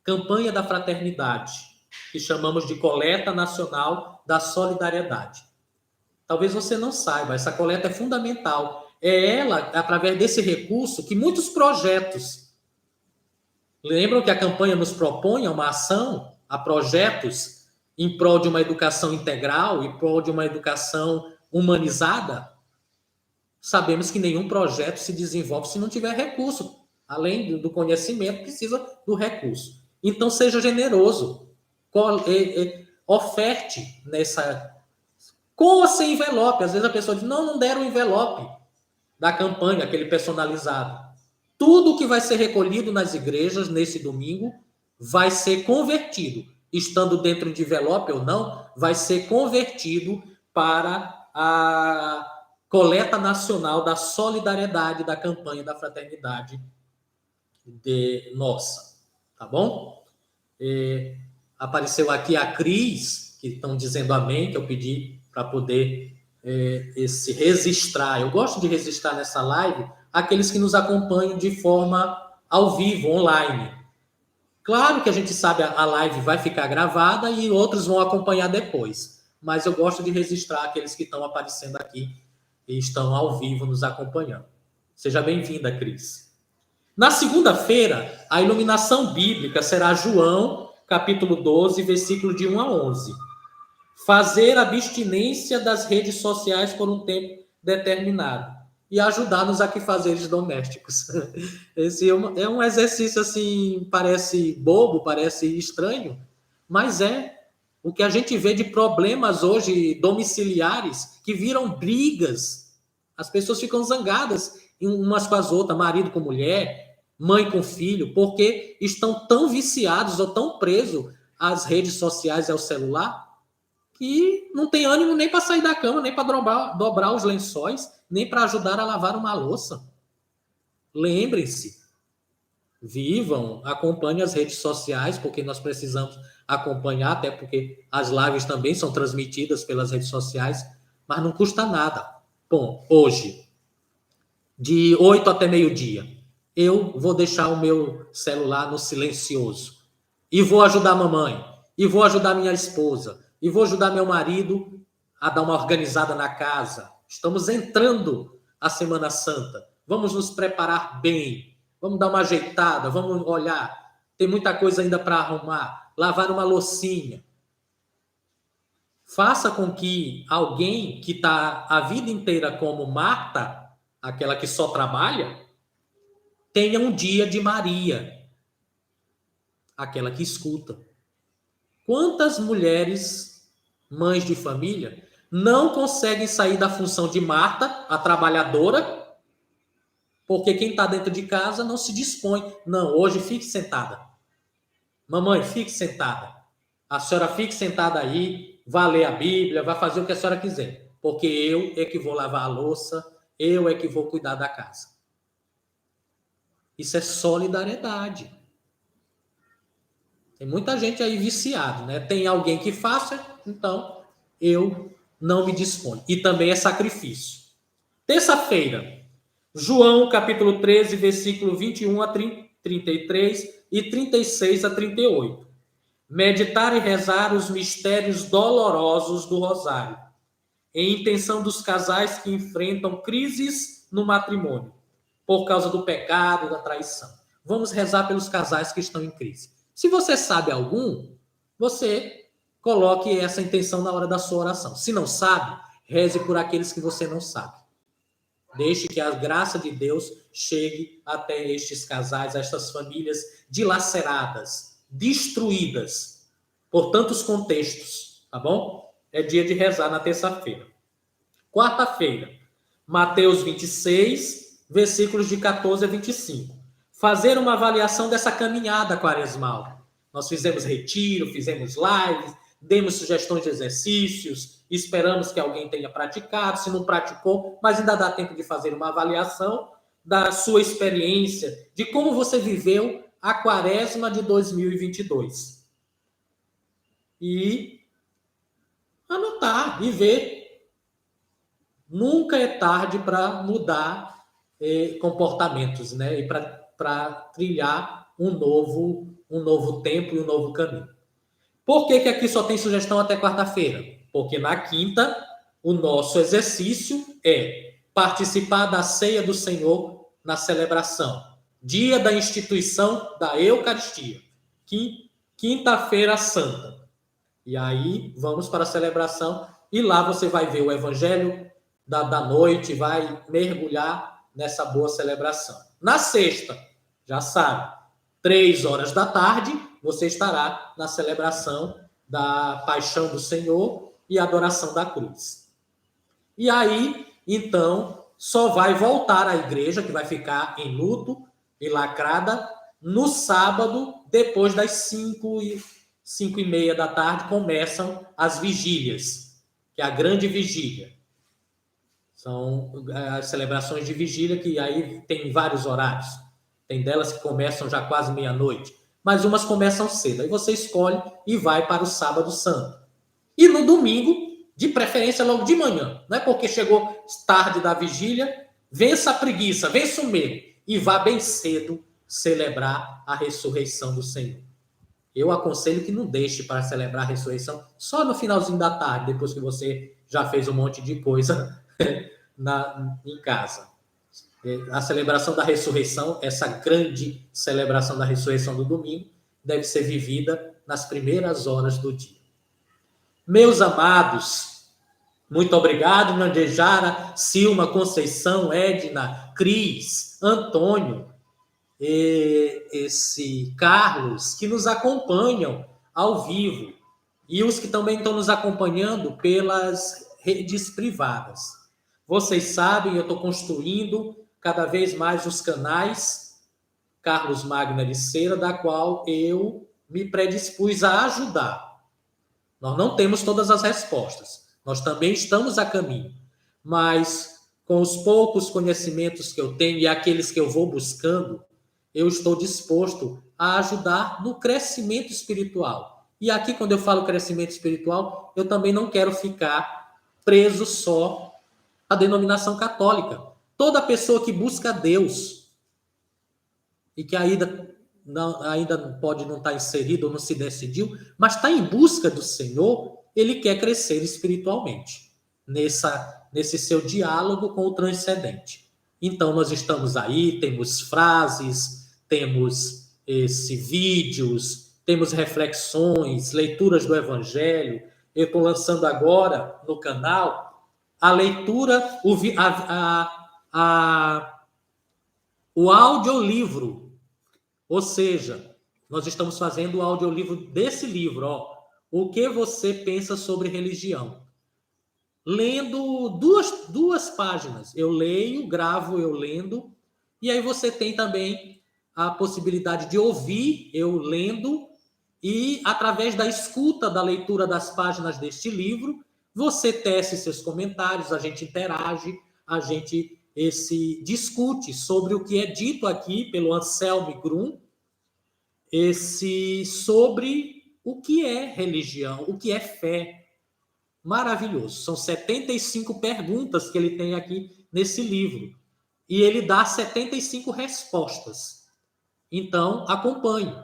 campanha da fraternidade, que chamamos de Coleta Nacional da Solidariedade. Talvez você não saiba, essa coleta é fundamental. É ela, através desse recurso, que muitos projetos... Lembram que a campanha nos propõe uma ação a projetos em prol de uma educação integral, em prol de uma educação humanizada? Sabemos que nenhum projeto se desenvolve se não tiver recurso. Além do conhecimento, precisa do recurso. Então, seja generoso. Oferte nessa... Com ou sem envelope. Às vezes a pessoa diz, não deram o envelope da campanha, aquele personalizado. Tudo que vai ser recolhido nas igrejas nesse domingo vai ser convertido, estando dentro de envelope ou não, vai ser convertido para a coleta nacional da solidariedade da campanha da fraternidade nossa, tá bom? Apareceu aqui a Cris, que estão dizendo amém, que eu pedi para poder se registrar. Eu gosto de registrar nessa live aqueles que nos acompanham de forma ao vivo, online. Claro que a gente sabe a live vai ficar gravada e outros vão acompanhar depois, mas eu gosto de registrar aqueles que estão aparecendo aqui e estão ao vivo nos acompanhando. Seja bem-vinda, Cris. Na segunda-feira, a iluminação bíblica será João, capítulo 12, versículo de 1 a 11. Fazer abstinência das redes sociais por um tempo determinado e ajudar nos afazeres domésticos. Esse é um exercício, assim, parece bobo, parece estranho, mas é o que a gente vê de problemas hoje domiciliares que viram brigas. As pessoas ficam zangadas umas com as outras, marido com mulher, mãe com filho, porque estão tão viciados ou tão presos às redes sociais e ao celular que não tem ânimo nem para sair da cama, nem para dobrar os lençóis, nem para ajudar a lavar uma louça. Lembrem-se, vivam, acompanhem as redes sociais, porque nós precisamos acompanhar, até porque as lives também são transmitidas pelas redes sociais, mas não custa nada. Bom, hoje, de 8 até meio-dia, eu vou deixar o meu celular no silencioso e vou ajudar a mamãe, e vou ajudar minha esposa, e vou ajudar meu marido a dar uma organizada na casa. Estamos entrando a Semana Santa. Vamos nos preparar bem. Vamos dar uma ajeitada, vamos olhar. Tem muita coisa ainda para arrumar. Lavar uma loucinha. Faça com que alguém que está a vida inteira como Marta, aquela que só trabalha, tenha um dia de Maria, aquela que escuta. Quantas mulheres, mães de família, não conseguem sair da função de Marta, a trabalhadora, porque quem está dentro de casa não se dispõe. Não, hoje fique sentada. Mamãe, fique sentada. A senhora fique sentada aí, vá ler a Bíblia, vá fazer o que a senhora quiser, porque eu é que vou lavar a louça, eu é que vou cuidar da casa. Isso é solidariedade. Tem muita gente aí viciada, né? Tem alguém que faça, então eu não me disponho. E também é sacrifício. Terça-feira, João, capítulo 13, versículo 21 a 33 e 36 a 38. Meditar e rezar os mistérios dolorosos do Rosário, em intenção dos casais que enfrentam crises no matrimônio, por causa do pecado, da traição. Vamos rezar pelos casais que estão em crise. Se você sabe algum, você coloque essa intenção na hora da sua oração. Se não sabe, reze por aqueles que você não sabe. Deixe que a graça de Deus chegue até estes casais, a estas famílias dilaceradas, destruídas por tantos contextos, tá bom? É dia de rezar na terça-feira. Quarta-feira, Mateus 26, versículos de 14 a 25. Fazer uma avaliação dessa caminhada quaresmal. Nós fizemos retiro, fizemos lives, demos sugestões de exercícios, esperamos que alguém tenha praticado, se não praticou, mas ainda dá tempo de fazer uma avaliação da sua experiência, de como você viveu a quaresma de 2022. E anotar e ver. Nunca é tarde para mudar comportamentos, né? E para trilhar um novo tempo e um novo caminho. Por que aqui só tem sugestão até quarta-feira? Porque na quinta, o nosso exercício é participar da ceia do Senhor na celebração. Dia da instituição da Eucaristia. Quinta-feira Santa. E aí, vamos para a celebração. E lá você vai ver o Evangelho da noite, vai mergulhar nessa boa celebração. Na sexta, já sabe, 3 horas da tarde, você estará na celebração da Paixão do Senhor e adoração da cruz. E aí, então, só vai voltar à igreja, que vai ficar em luto e lacrada, no sábado, depois das 5h30 da tarde, começam as vigílias, que é a grande vigília. São as celebrações de vigília, que aí tem vários horários. Tem delas que começam já quase meia-noite, mas umas começam cedo. Aí você escolhe e vai para o sábado santo. E no domingo, de preferência logo de manhã. Não é porque chegou tarde da vigília, vença a preguiça, vença o medo e vá bem cedo celebrar a ressurreição do Senhor. Eu aconselho que não deixe para celebrar a ressurreição só no finalzinho da tarde, depois que você já fez um monte de coisa em casa. A celebração da ressurreição, essa grande celebração da ressurreição do domingo, deve ser vivida nas primeiras horas do dia. Meus amados, muito obrigado, Nandejara, Silma, Conceição, Edna, Cris, Antônio, esse Carlos, que nos acompanham ao vivo, e os que também estão nos acompanhando pelas redes privadas. Vocês sabem, eu estou construindo cada vez mais os canais Carlos Magno Ericeira, da qual eu me predispus a ajudar. Nós não temos todas as respostas, nós também estamos a caminho, mas com os poucos conhecimentos que eu tenho e aqueles que eu vou buscando, eu estou disposto a ajudar no crescimento espiritual. E aqui, quando eu falo crescimento espiritual, eu também não quero ficar preso só à denominação católica. Toda pessoa que busca Deus e que ainda pode não estar inserido ou não se decidiu, mas está em busca do Senhor, ele quer crescer espiritualmente nesse seu diálogo com o transcendente. Então, nós estamos aí, temos frases, temos vídeos, temos reflexões, leituras do Evangelho. Eu estou lançando agora no canal a leitura, o audiolivro. Ou seja, nós estamos fazendo o audiolivro desse livro, ó, O que você pensa sobre religião? Lendo duas páginas. Eu leio, gravo eu lendo, e aí você tem também a possibilidade de ouvir eu lendo, e através da escuta da leitura das páginas deste livro, você tece seus comentários, a gente interage, a gente discute sobre o que é dito aqui pelo Anselmo Grum, sobre o que é religião, o que é fé. Maravilhoso. São 75 perguntas que ele tem aqui nesse livro. E ele dá 75 respostas. Então, acompanhe.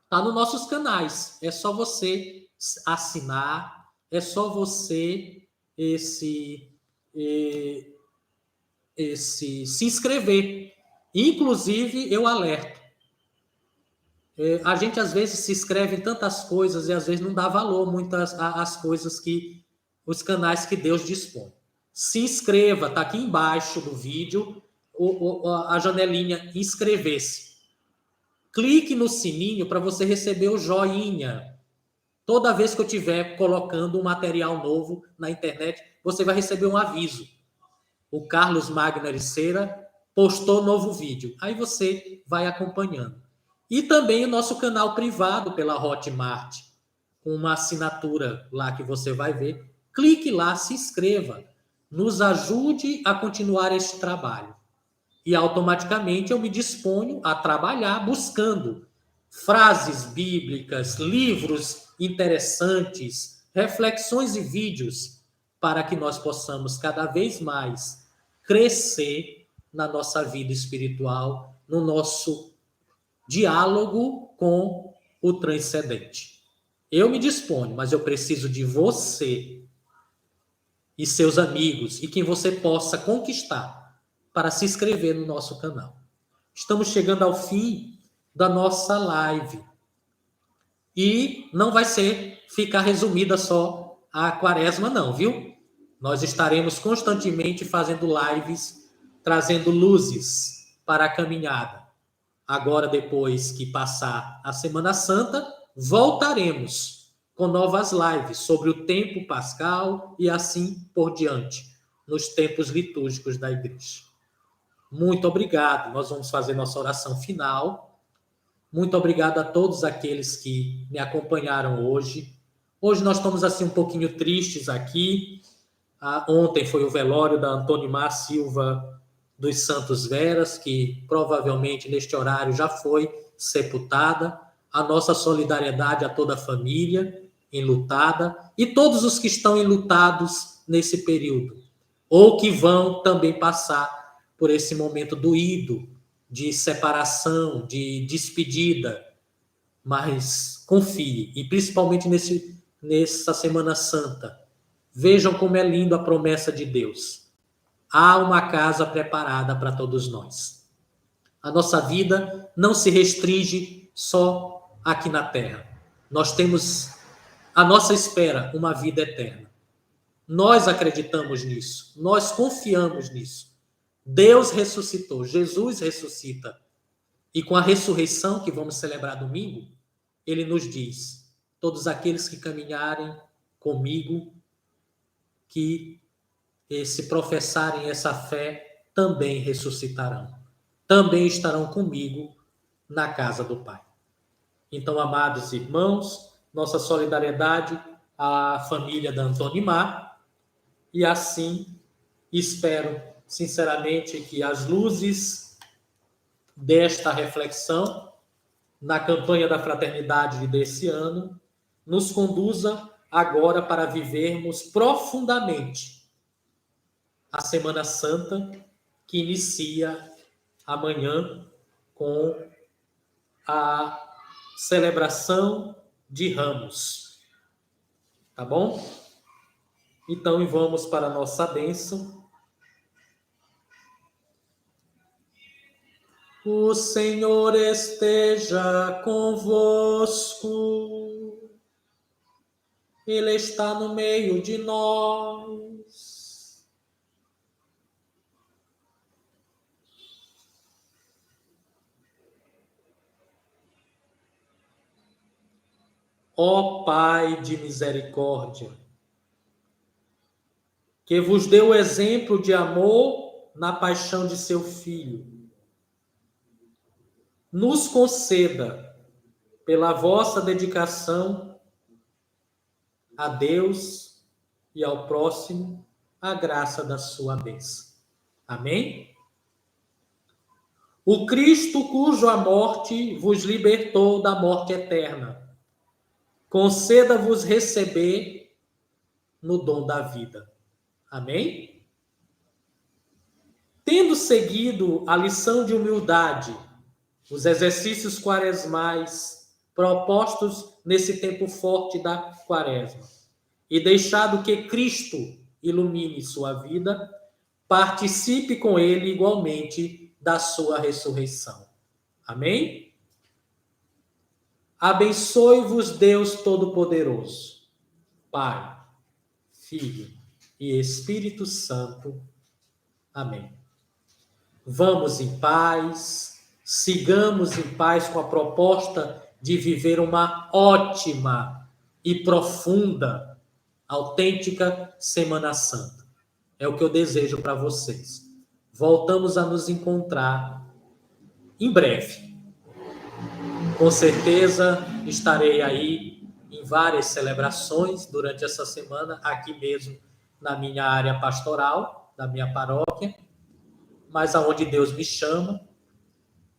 Está nos nossos canais. É só você assinar, é só você se inscrever. Inclusive, eu alerto. A gente, às vezes, se inscreve em tantas coisas e, às vezes, não dá valor muitas às coisas os canais que Deus dispõe. Se inscreva, está aqui embaixo do vídeo, a janelinha inscrever-se. Clique no sininho para você receber o joinha. Toda vez que eu estiver colocando um material novo na internet, você vai receber um aviso. O Carlos Magno Ericeira postou novo vídeo. Aí você vai acompanhando. E também o nosso canal privado pela Hotmart, com uma assinatura lá que você vai ver. Clique lá, se inscreva. Nos ajude a continuar este trabalho. E automaticamente eu me disponho a trabalhar buscando frases bíblicas, livros interessantes, reflexões e vídeos para que nós possamos cada vez mais crescer na nossa vida espiritual, no nosso diálogo com o transcendente. Eu me disponho, mas eu preciso de você e seus amigos e quem você possa conquistar para se inscrever no nosso canal. Estamos chegando ao fim da nossa live. E não vai ficar resumida só a quaresma, não, viu? Nós estaremos constantemente fazendo lives, trazendo luzes para a caminhada. Agora, depois que passar a Semana Santa, voltaremos com novas lives sobre o tempo pascal e assim por diante, nos tempos litúrgicos da igreja. Muito obrigado. Nós vamos fazer nossa oração final. Muito obrigado a todos aqueles que me acompanharam hoje. Hoje nós estamos assim um pouquinho tristes aqui. Ontem foi o velório da Antonimar Silva dos Santos Veras, que provavelmente neste horário já foi sepultada. A nossa solidariedade a toda a família enlutada e todos os que estão enlutados nesse período, ou que vão também passar por esse momento doído, de separação, de despedida. Mas confie, e principalmente nessa Semana Santa, vejam como é lindo a promessa de Deus. Há uma casa preparada para todos nós. A nossa vida não se restringe só aqui na Terra. Nós temos à nossa espera uma vida eterna. Nós acreditamos nisso, nós confiamos nisso. Deus ressuscitou, Jesus ressuscita. E com a ressurreição que vamos celebrar domingo, ele nos diz: todos aqueles que caminharem comigo, que se professarem essa fé, também ressuscitarão. Também estarão comigo na casa do Pai. Então, amados irmãos, nossa solidariedade à família da Antonimar, e assim espero sinceramente que as luzes desta reflexão na campanha da fraternidade desse ano nos conduza agora para vivermos profundamente a Semana Santa, que inicia amanhã com a celebração de Ramos. Tá bom? Então, vamos para a nossa bênção. O Senhor esteja convosco. Ele está no meio de nós. Ó Pai de misericórdia, que vos deu o exemplo de amor na paixão de seu Filho, nos conceda, pela vossa dedicação a Deus e ao próximo, a graça da sua bênção. Amém? O Cristo, cujo a morte vos libertou da morte eterna, conceda-vos receber no dom da vida. Amém? Tendo seguido a lição de humildade, os exercícios quaresmais propostos nesse tempo forte da quaresma, e deixado que Cristo ilumine sua vida, participe com ele igualmente da sua ressurreição. Amém? Abençoe-vos Deus Todo-Poderoso, Pai, Filho e Espírito Santo. Amém. Vamos em paz, sigamos em paz com a proposta de viver uma ótima e profunda, autêntica Semana Santa. É o que eu desejo para vocês. Voltamos a nos encontrar em breve. Com certeza estarei aí em várias celebrações durante essa semana, aqui mesmo na minha área pastoral, da minha paróquia. mas aonde Deus me chama.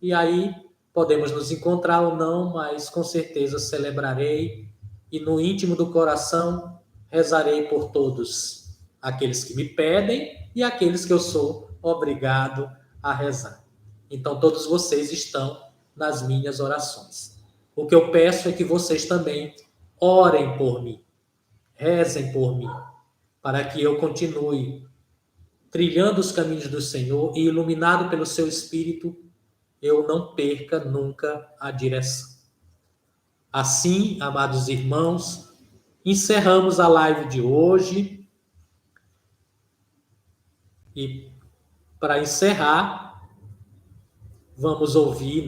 E aí podemos nos encontrar ou não, mas com certeza celebrarei e no íntimo do coração rezarei por todos aqueles que me pedem e aqueles que eu sou obrigado a rezar. Então todos vocês estão nas minhas orações. O que eu peço é que vocês também orem por mim, rezem por mim, para que eu continue trilhando os caminhos do Senhor e iluminado pelo seu Espírito, eu não perca nunca a direção. Assim, amados irmãos, encerramos a live de hoje. E para encerrar, vamos ouvir,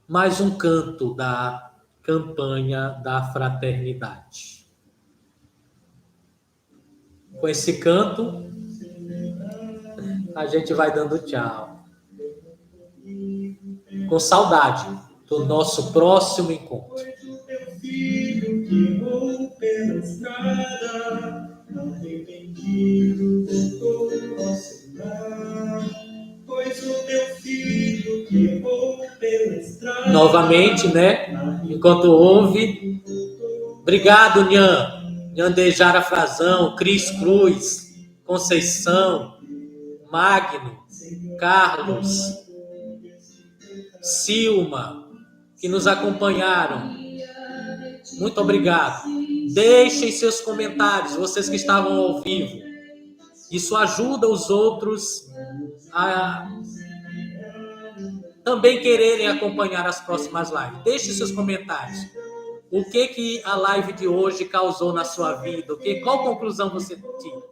mais um canto da campanha da fraternidade. Com esse canto, a gente vai dando tchau. Com saudade do nosso próximo encontro. Teu filho que vou pela estrada, arrependido voltou ao seu lar. Pois o teu filho que vou pela estrada. Novamente, enquanto ouve, obrigado, Nhan Dejara Frazão, Cris Cruz, Conceição, Magno, Carlos, Silma, que nos acompanharam. Muito obrigado. Deixem seus comentários, vocês que estavam ao vivo. Isso ajuda os outros a também quererem acompanhar as próximas lives. Deixem seus comentários. O que a live de hoje causou na sua vida? Qual conclusão você tira?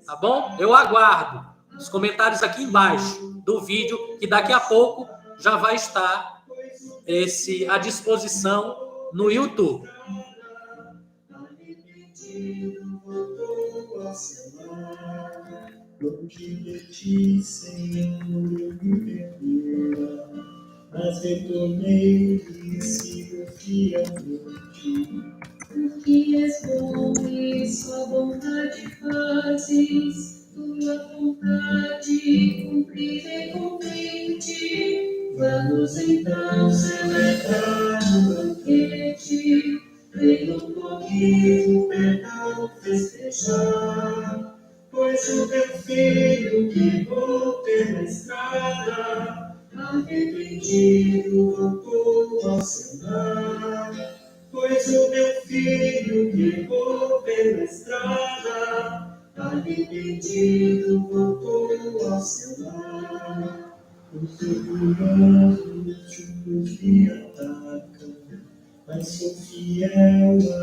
Tá bom? Eu aguardo os comentários aqui embaixo do vídeo, que daqui a pouco já vai estar à disposição no YouTube. Longe de ti, Senhor, eu me perdoa, mas retornei e sigo fielmente. Porque és bom e sua vontade fazes, tua vontade cumprirei contente. Vamos então celebrar o banquete, reino corrido, perdão festejar. Pois o teu filho que vou pela estrada, arrependido voltou ao seu lar. Pois o teu filho que vou pela estrada, arrependido voltou ao seu lar. Os orgulhosos me atacam, mas sou fiel a